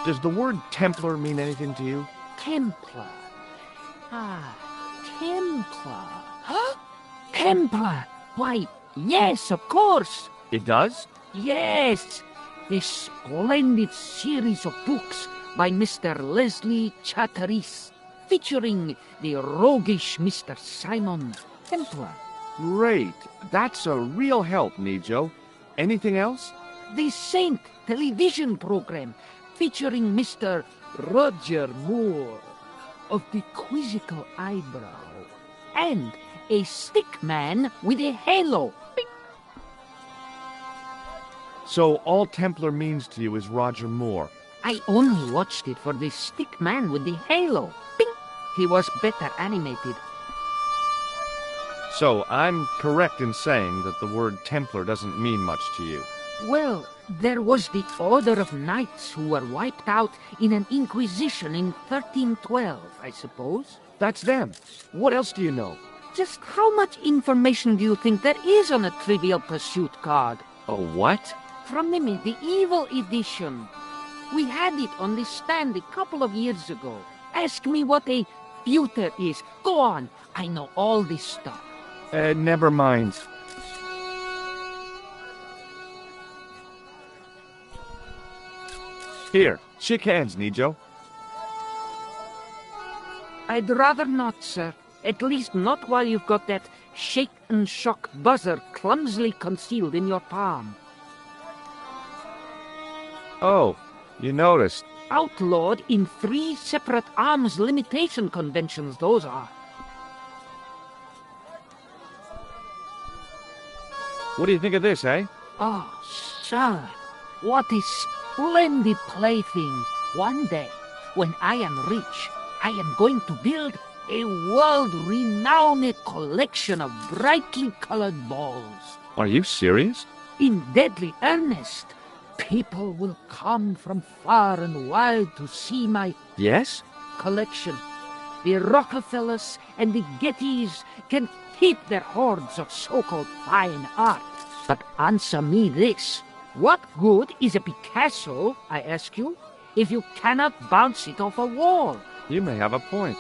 Does the word Templar mean anything to you? Templar. Templar. Huh? Templar. Why, yes, of course. It does? Yes. A splendid series of books by Mr. Leslie Chatteris, featuring the roguish Mr. Simon Templar. Great. That's a real help, Nijo. Anything else? The Saint television program, featuring Mr. Roger Moore of the quizzical eyebrow, and a stick man with a halo. Bing. So all Templar means to you is Roger Moore. I only watched it for the stick man with the halo. Bing. He was better animated. So I'm correct in saying that the word Templar doesn't mean much to you. Well, there was the Order of Knights who were wiped out in an Inquisition in 1312, I suppose. That's them. What else do you know? Just how much information do you think there is on a Trivial Pursuit card? A what? From the medieval edition. We had it on the stand a couple of years ago. Ask me what a pewter is. Go on. I know all this stuff. Never mind. Here, shake hands, Nijo. I'd rather not, sir. At least not while you've got that shake and shock buzzer clumsily concealed in your palm. Oh, you noticed. Outlawed in 3 separate arms limitation conventions, those are. What do you think of this, eh? Oh, sir, what a splendid plaything. One day, when I am rich, I am going to build a world-renowned collection of brightly colored balls. Are you serious? In deadly earnest. People will come from far and wide to see my Yes? collection. The Rockefellers and the Gettys can keep their hoards of so-called fine art. But answer me this. What good is a Picasso, I ask you, if you cannot bounce it off a wall? You may have a point.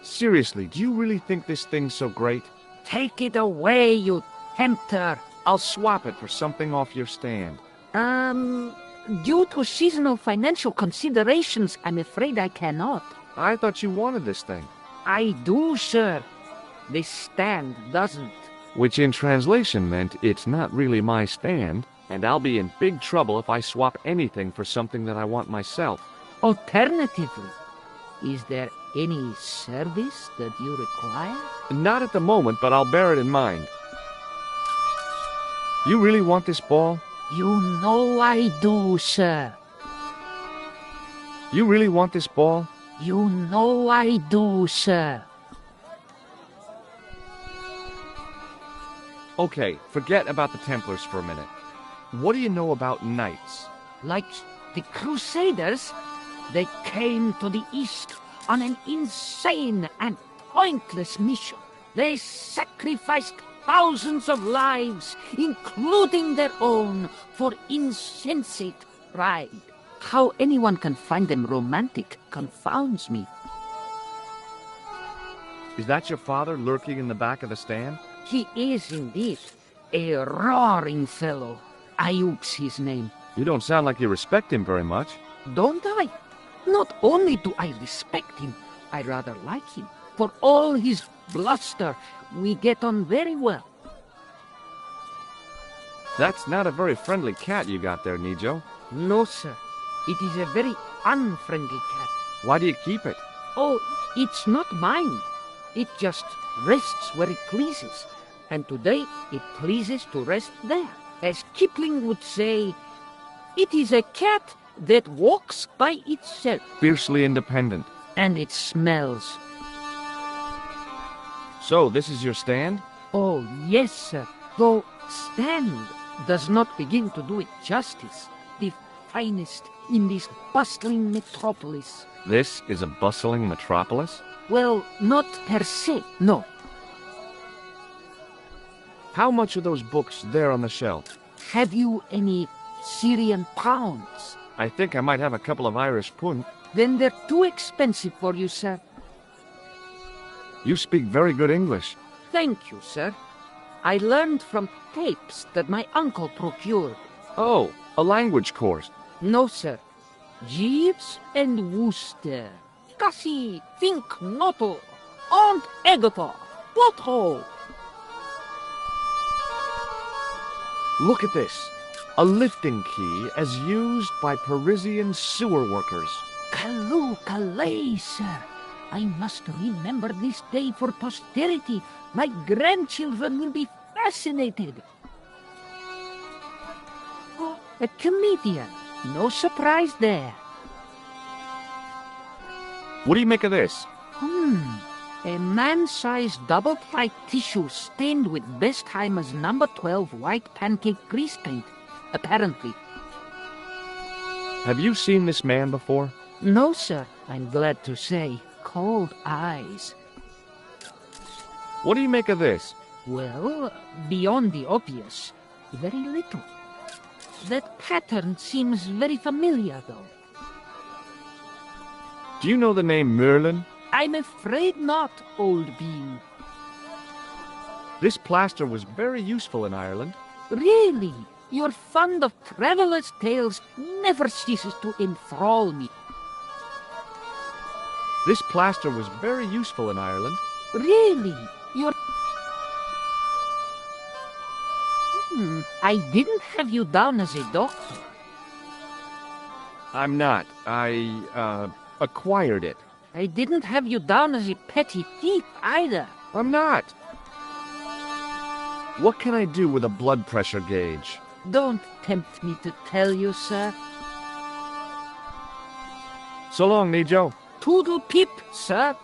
Seriously, do you really think this thing's so great? Take it away, you tempter. I'll swap it for something off your stand. Due to seasonal financial considerations, I'm afraid I cannot. I thought you wanted this thing. I do, sir. This stand doesn't. Which in translation meant it's not really my stand, and I'll be in big trouble if I swap anything for something that I want myself. Alternatively, is there any service that you require? Not at the moment, but I'll bear it in mind. You really want this ball? You know I do, sir. You really want this ball? You know I do, sir. Okay, forget about the Templars for a minute. What do you know about knights? Like the Crusaders, they came to the East on an insane and pointless mission. They sacrificed thousands of lives, including their own, for insensate pride. How anyone can find them romantic confounds me. Is that your father lurking in the back of the stand? He is indeed a roaring fellow. Ayuk's his name. You don't sound like you respect him very much. Don't I? Not only do I respect him, I rather like him. For all his bluster, we get on very well. That's not a very friendly cat you got there, Nijo. No, sir. It is a very unfriendly cat. Why do you keep it? Oh, it's not mine. It just rests where it pleases. And today it pleases to rest there. As Kipling would say, it is a cat that walks by itself. Fiercely independent. And it smells. So, this is your stand? Oh, yes, sir. Though stand does not begin to do it justice. The finest in this bustling metropolis. This is a bustling metropolis? Well, not per se, no. How much are those books there on the shelf? Have you any Syrian pounds? I think I might have a couple of Irish pund. Then they're too expensive for you, sir. You speak very good English. Thank you, sir. I learned from tapes that my uncle procured. Oh, a language course. No, sir. Jeeves and Wooster. Kasi think noto. Und egoto. Potho. Look at this. A lifting key as used by Parisian sewer workers. Kalu kalay, sir. I must remember this day for posterity. My grandchildren will be fascinated. Oh, a comedian. No surprise there. What do you make of this? A man-sized double-ply tissue stained with Bestheimer's number 12 white pancake grease paint, apparently. Have you seen this man before? No, sir. I'm glad to say. Cold eyes. What do you make of this? Well, beyond the obvious, very little. That pattern seems very familiar, though. Do you know the name Merlin? I'm afraid not, old bean. This plaster was very useful in Ireland. Really? Your fund of travelers' tales never ceases to enthrall me. This plaster was very useful in Ireland. Really? Your... I didn't have you down as a doctor. I'm not. I acquired it. I didn't have you down as a petty thief either. I'm not. What can I do with a blood pressure gauge? Don't tempt me to tell you, sir. So long, Nijo. Toodle pip, sir.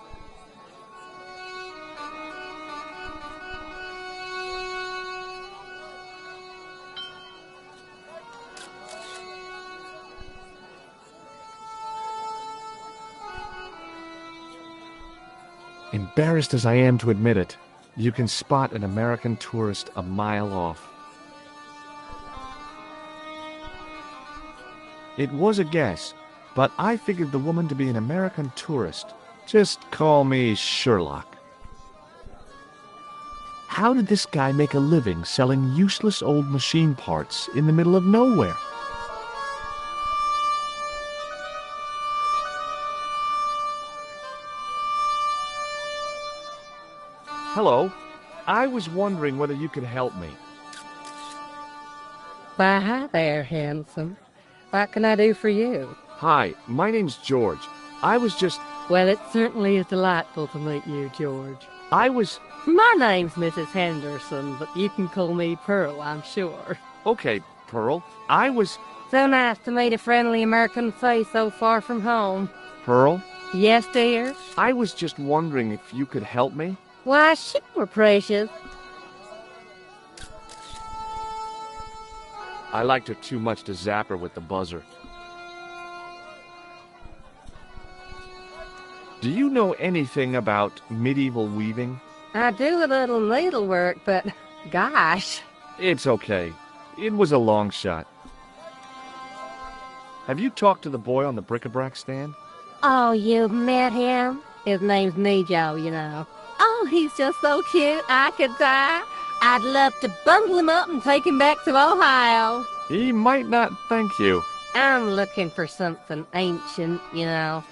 Embarrassed as I am to admit it, you can spot an American tourist a mile off. It was a guess, but I figured the woman to be an American tourist. Just call me Sherlock. How did this guy make a living selling useless old machine parts in the middle of nowhere? Hello. I was wondering whether you could help me. Why, hi there, handsome. What can I do for you? Hi, my name's George. I was just... Well, it certainly is delightful to meet you, George. I was... My name's Mrs. Henderson, but you can call me Pearl, I'm sure. Okay, Pearl. I was... So nice to meet a friendly American face so far from home. Pearl? Yes, dear? I was just wondering if you could help me. Why, sure, precious. I liked her too much to zap her with the buzzer. Do you know anything about medieval weaving? I do a little needlework, but gosh. It's okay. It was a long shot. Have you talked to the boy on the bric-a-brac stand? Oh, you met him? His name's Nijo, you know. Oh, he's just so cute, I could die. I'd love to bundle him up and take him back to Ohio. He might not thank you. I'm looking for something ancient, you know.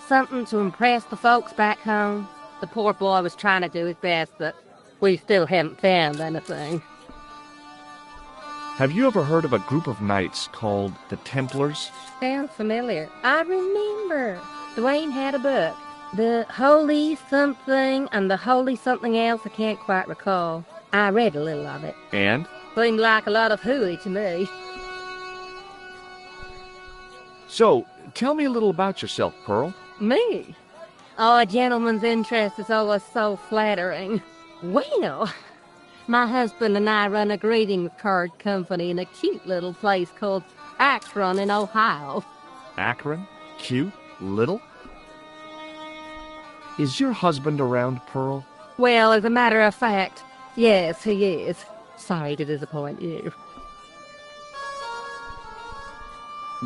Something to impress the folks back home. The poor boy was trying to do his best, but we still haven't found anything. Have you ever heard of a group of knights called the Templars? Sounds familiar. I remember. Dwayne had a book. The Holy Something and the Holy Something Else, I can't quite recall. I read a little of it. And? Seemed like a lot of hooey to me. So, tell me a little about yourself, Pearl. Me? Oh, a gentleman's interest is always so flattering. Well, my husband and I run a greetings card company in a cute little place called Akron in Ohio. Akron? Cute? Little? Is your husband around, Pearl? Well, as a matter of fact, yes, he is. Sorry to disappoint you.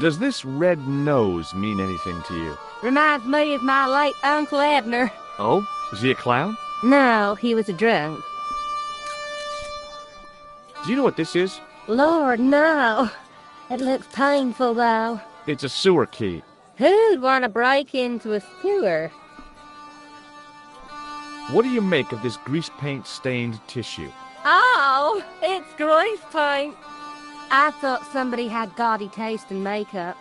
Does this red nose mean anything to you? Reminds me of my late Uncle Abner. Oh? Is he a clown? No, he was a drunk. Do you know what this is? Lord, no. It looks painful, though. It's a sewer key. Who'd want to break into a sewer? What do you make of this grease paint stained tissue? Oh, it's grease paint. I thought somebody had gaudy taste in makeup.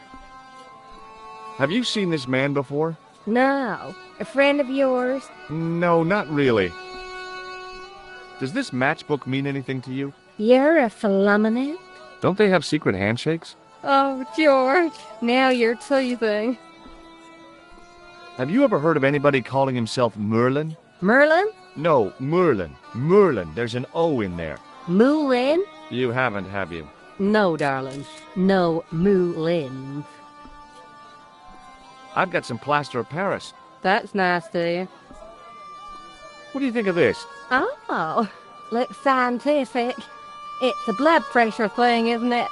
Have you seen this man before? No. A friend of yours? No, not really. Does this matchbook mean anything to you? You're a phenomenon? Don't they have secret handshakes? Oh, George, now you're teasing. Have you ever heard of anybody calling himself Merlin? Merlin? No, Merlin. Merlin. There's an O in there. Moulin? You haven't, have you? No, darling. No Moulins. I've got some plaster of Paris. That's nice, dear. What do you think of this? Oh, looks scientific. It's a blood pressure thing, isn't it?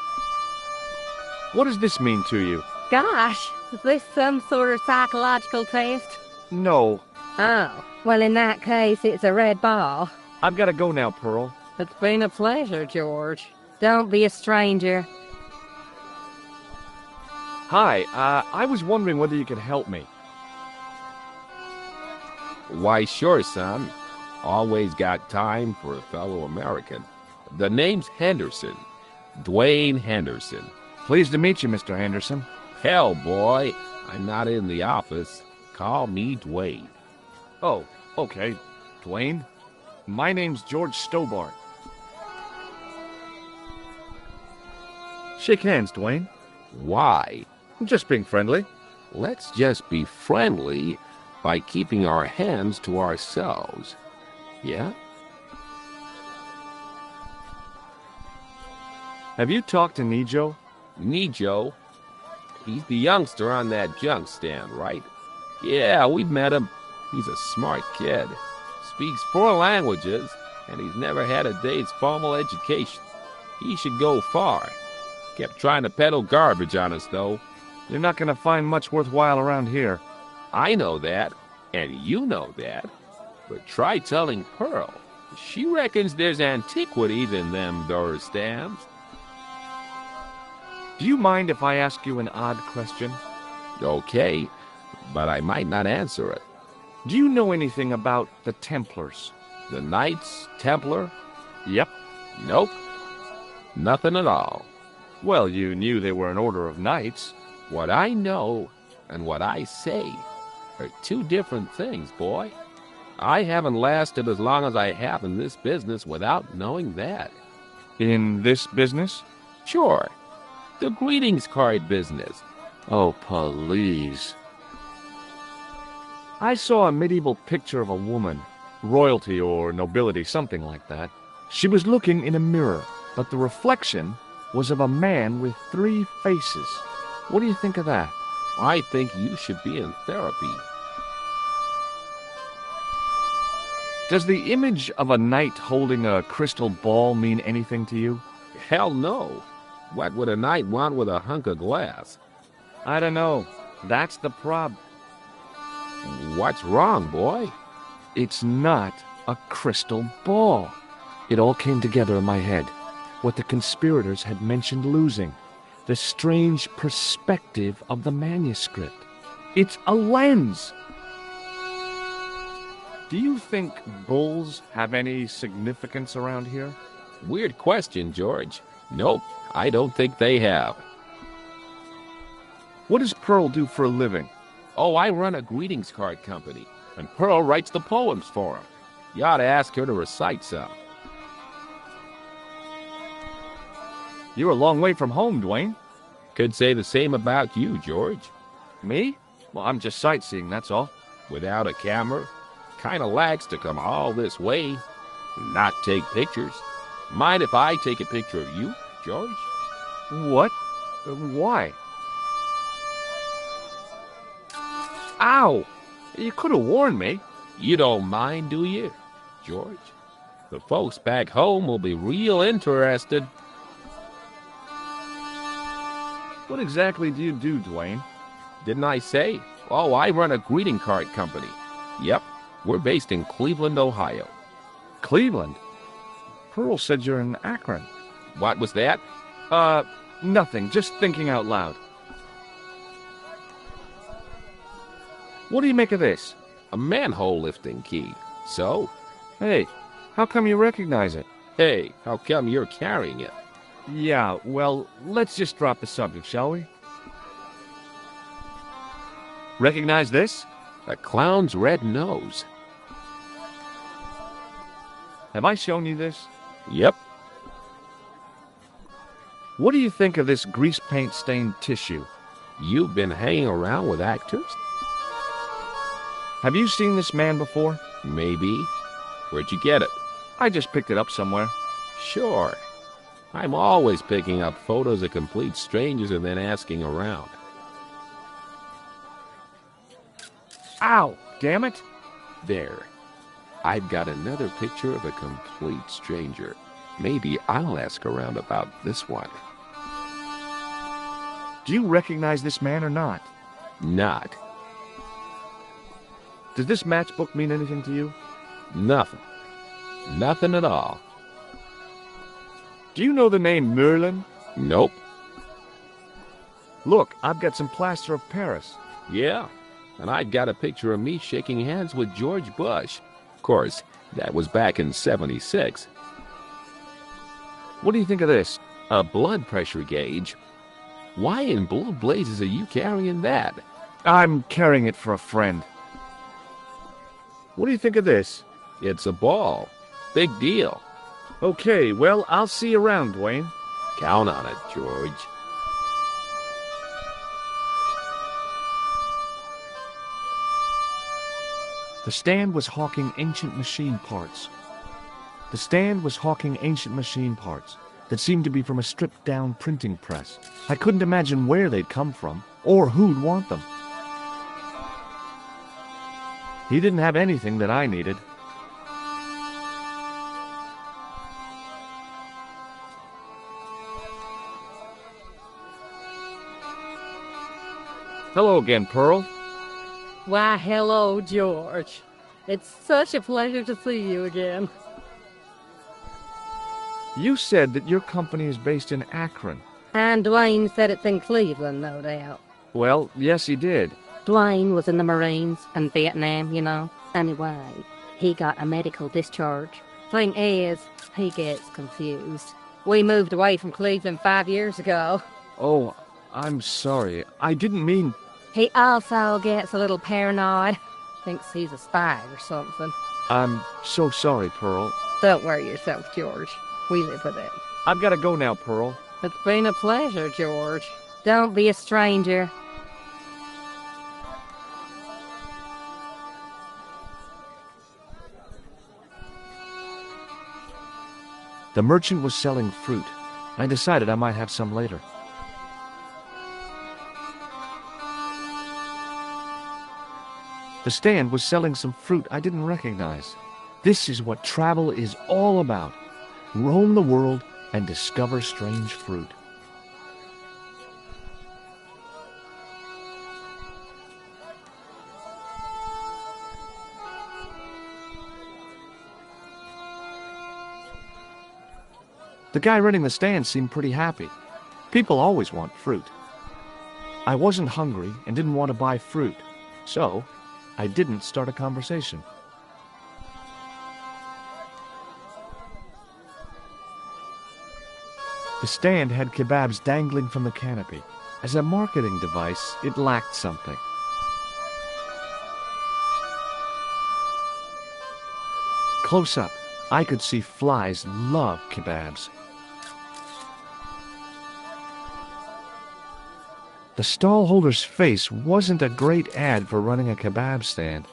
What does this mean to you? Gosh, is this some sort of psychological test? No. Oh, well, in that case, it's a red ball. I've got to go now, Pearl. It's been a pleasure, George. Don't be a stranger. Hi, I was wondering whether you could help me. Why, sure, son. Always got time for a fellow American. The name's Henderson. Dwayne Henderson. Pleased to meet you, Mr. Henderson. Hell, boy, I'm not in the office. Call me Dwayne. Oh, okay. Dwayne. My name's George Stobart. Shake hands, Dwayne. Why? I'm just being friendly. Let's just be friendly by keeping our hands to ourselves. Yeah? Have you talked to Nijo? Nijo? He's the youngster on that junk stand, right? Yeah, we've met him. He's a smart kid. Speaks 4 languages, and he's never had a day's formal education. He should go far. Kept trying to peddle garbage on us, though. You're not going to find much worthwhile around here. I know that, and you know that. But try telling Pearl. She reckons there's antiquities in them there stands. Do you mind if I ask you an odd question? Okay, but I might not answer it. Do you know anything about the Templars? The Knights Templar? Yep. Nope. Nothing at all. Well, you knew they were an order of knights. What I know and what I say are two different things, boy. I haven't lasted as long as I have in this business without knowing that. In this business? Sure. The greetings card business. Oh, please. I saw a medieval picture of a woman, royalty or nobility, something like that. She was looking in a mirror, but the reflection was of a man with 3 faces. What do you think of that? I think you should be in therapy. Does the image of a knight holding a crystal ball mean anything to you? Hell no. What would a knight want with a hunk of glass? I don't know. That's the problem. What's wrong, boy? It's not a crystal ball. It all came together in my head. What the conspirators had mentioned losing. The strange perspective of the manuscript. It's a lens. Do you think bulls have any significance around here? Weird question, George. Nope, I don't think they have. What does Pearl do for a living? Oh, I run a greetings card company, and Pearl writes the poems for him. You ought to ask her to recite some. You're a long way from home, Dwayne. Could say the same about you, George. Me? Well, I'm just sightseeing, that's all. Without a camera? Kinda lags to come all this way and not take pictures. Mind if I take a picture of you, George? What? Why? Ow! You could have warned me. You don't mind, do you, George? The folks back home will be real interested. What exactly do you do, Dwayne? Didn't I say? Oh, I run a greeting card company. Yep, we're based in Cleveland, Ohio. Cleveland? Pearl said you're in Akron. What was that? Nothing. Just thinking out loud. What do you make of this? A manhole lifting key. So? Hey, how come you recognize it? Hey, how come you're carrying it? Yeah, well, let's just drop the subject, shall we? Recognize this? A clown's red nose. Have I shown you this? Yep. What do you think of this grease paint stained tissue? You've been hanging around with actors? Have you seen this man before? Maybe. Where'd you get it? I just picked it up somewhere. Sure. I'm always picking up photos of complete strangers and then asking around. Ow! Damn it! There. I've got another picture of a complete stranger. Maybe I'll ask around about this one. Do you recognize this man or not? Not. Does this matchbook mean anything to you? Nothing. Nothing at all. Do you know the name Merlin? Nope. Look, I've got some plaster of Paris. Yeah, and I've got a picture of me shaking hands with George Bush. Of course, that was back in '76. What do you think of this? A blood pressure gauge? Why in blue blazes are you carrying that? I'm carrying it for a friend. What do you think of this? It's a ball. Big deal. Okay, well, I'll see you around, Dwayne. Count on it, George. The stand was hawking ancient machine parts. The stand was hawking ancient machine parts that seemed to be from a stripped-down printing press. I couldn't imagine where they'd come from, or who'd want them. He didn't have anything that I needed. Hello again, Pearl. Why, hello, George. It's such a pleasure to see you again. You said that your company is based in Akron. And Dwayne said it's in Cleveland, no doubt. Well, yes, he did. Dwayne was in the Marines and Vietnam, you know. Anyway, he got a medical discharge. Thing is, he gets confused. We moved away from Cleveland 5 years ago. Oh, I'm sorry. I didn't mean... He also gets a little paranoid. Thinks he's a spy or something. I'm so sorry, Pearl. Don't worry yourself, George. We live with it. I've got to go now, Pearl. It's been a pleasure, George. Don't be a stranger. The merchant was selling fruit. I decided I might have some later. The stand was selling some fruit I didn't recognize. This is what travel is all about. Roam the world and discover strange fruit. The guy running the stand seemed pretty happy. People always want fruit. I wasn't hungry and didn't want to buy fruit, so I didn't start a conversation. The stand had kebabs dangling from the canopy. As a marketing device, it lacked something. Close up, I could see flies love kebabs. The stallholder's face wasn't a great ad for running a kebab stand.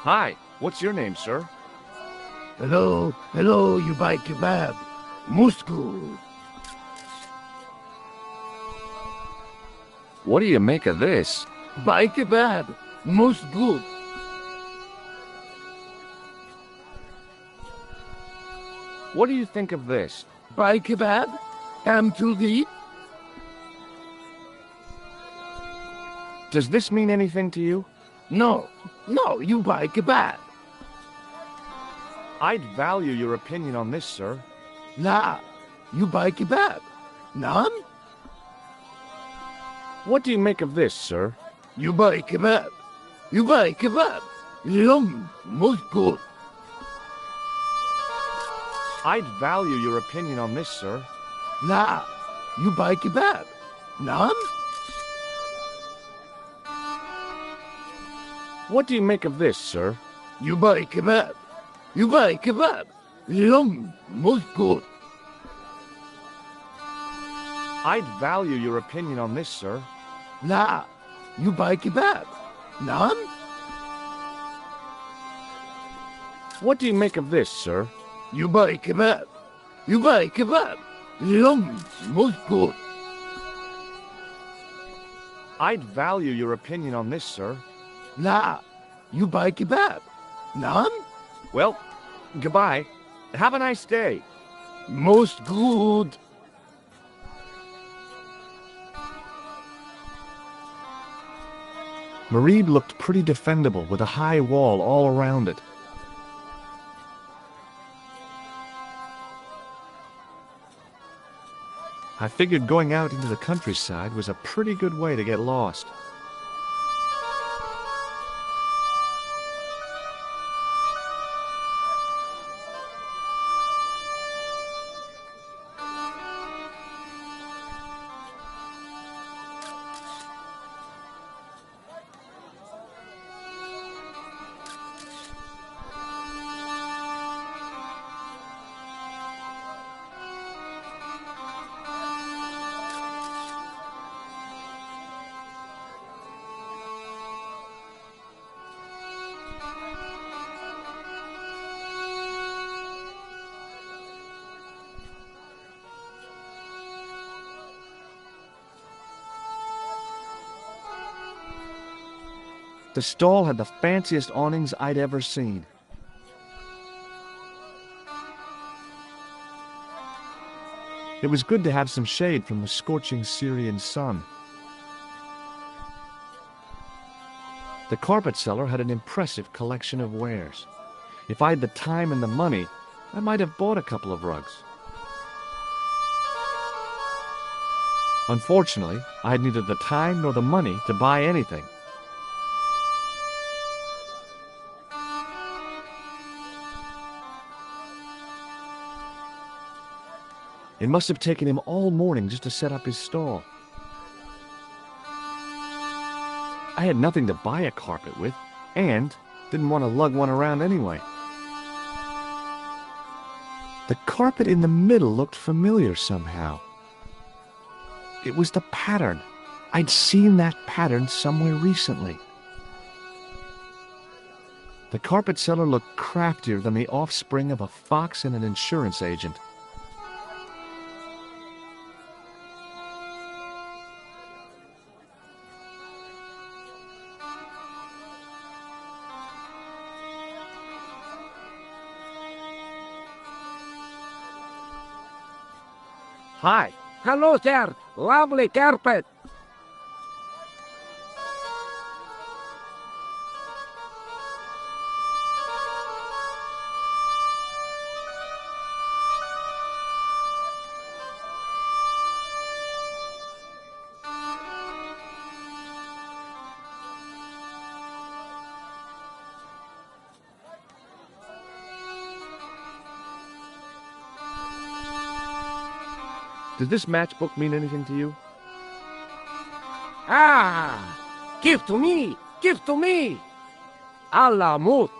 Hi, what's your name, sir? Hello, you buy kebab. Musku. What do you make of this? Buy kebab. Most good. What do you think of this? Buy kebab. Ham to eat. Does this mean anything to you? No, you buy kebab. I'd value your opinion on this, sir. Nah, you buy kebab. None? What do you make of this, sir? You buy kebab. You buy kebab. Yum, most good. I'd value your opinion on this, sir. Nah, you buy kebab. None? What do you make of this, sir? You buy kebab. You buy kebab. Yum, most good. I'd value your opinion on this, sir. Nah, you buy kebab. None? What do you make of this, sir? You buy kebab. You buy kebab. Yum, most good. I'd value your opinion on this, sir. Nah, you buy kebab. None? Well, goodbye. Have a nice day. Most good. Mareed looked pretty defendable with a high wall all around it. I figured going out into the countryside was a pretty good way to get lost. The stall had the fanciest awnings I'd ever seen. It was good to have some shade from the scorching Syrian sun. The carpet seller had an impressive collection of wares. If I had the time and the money, I might have bought a couple of rugs. Unfortunately, I had neither the time nor the money to buy anything. It must have taken him all morning just to set up his stall. I had nothing to buy a carpet with, and didn't want to lug one around anyway. The carpet in the middle looked familiar somehow. It was the pattern. I'd seen that pattern somewhere recently. The carpet seller looked craftier than the offspring of a fox and an insurance agent. Hi. Hello there. Lovely carpet. Does this matchbook mean anything to you? Ah! Give to me! Give to me! Allah mut!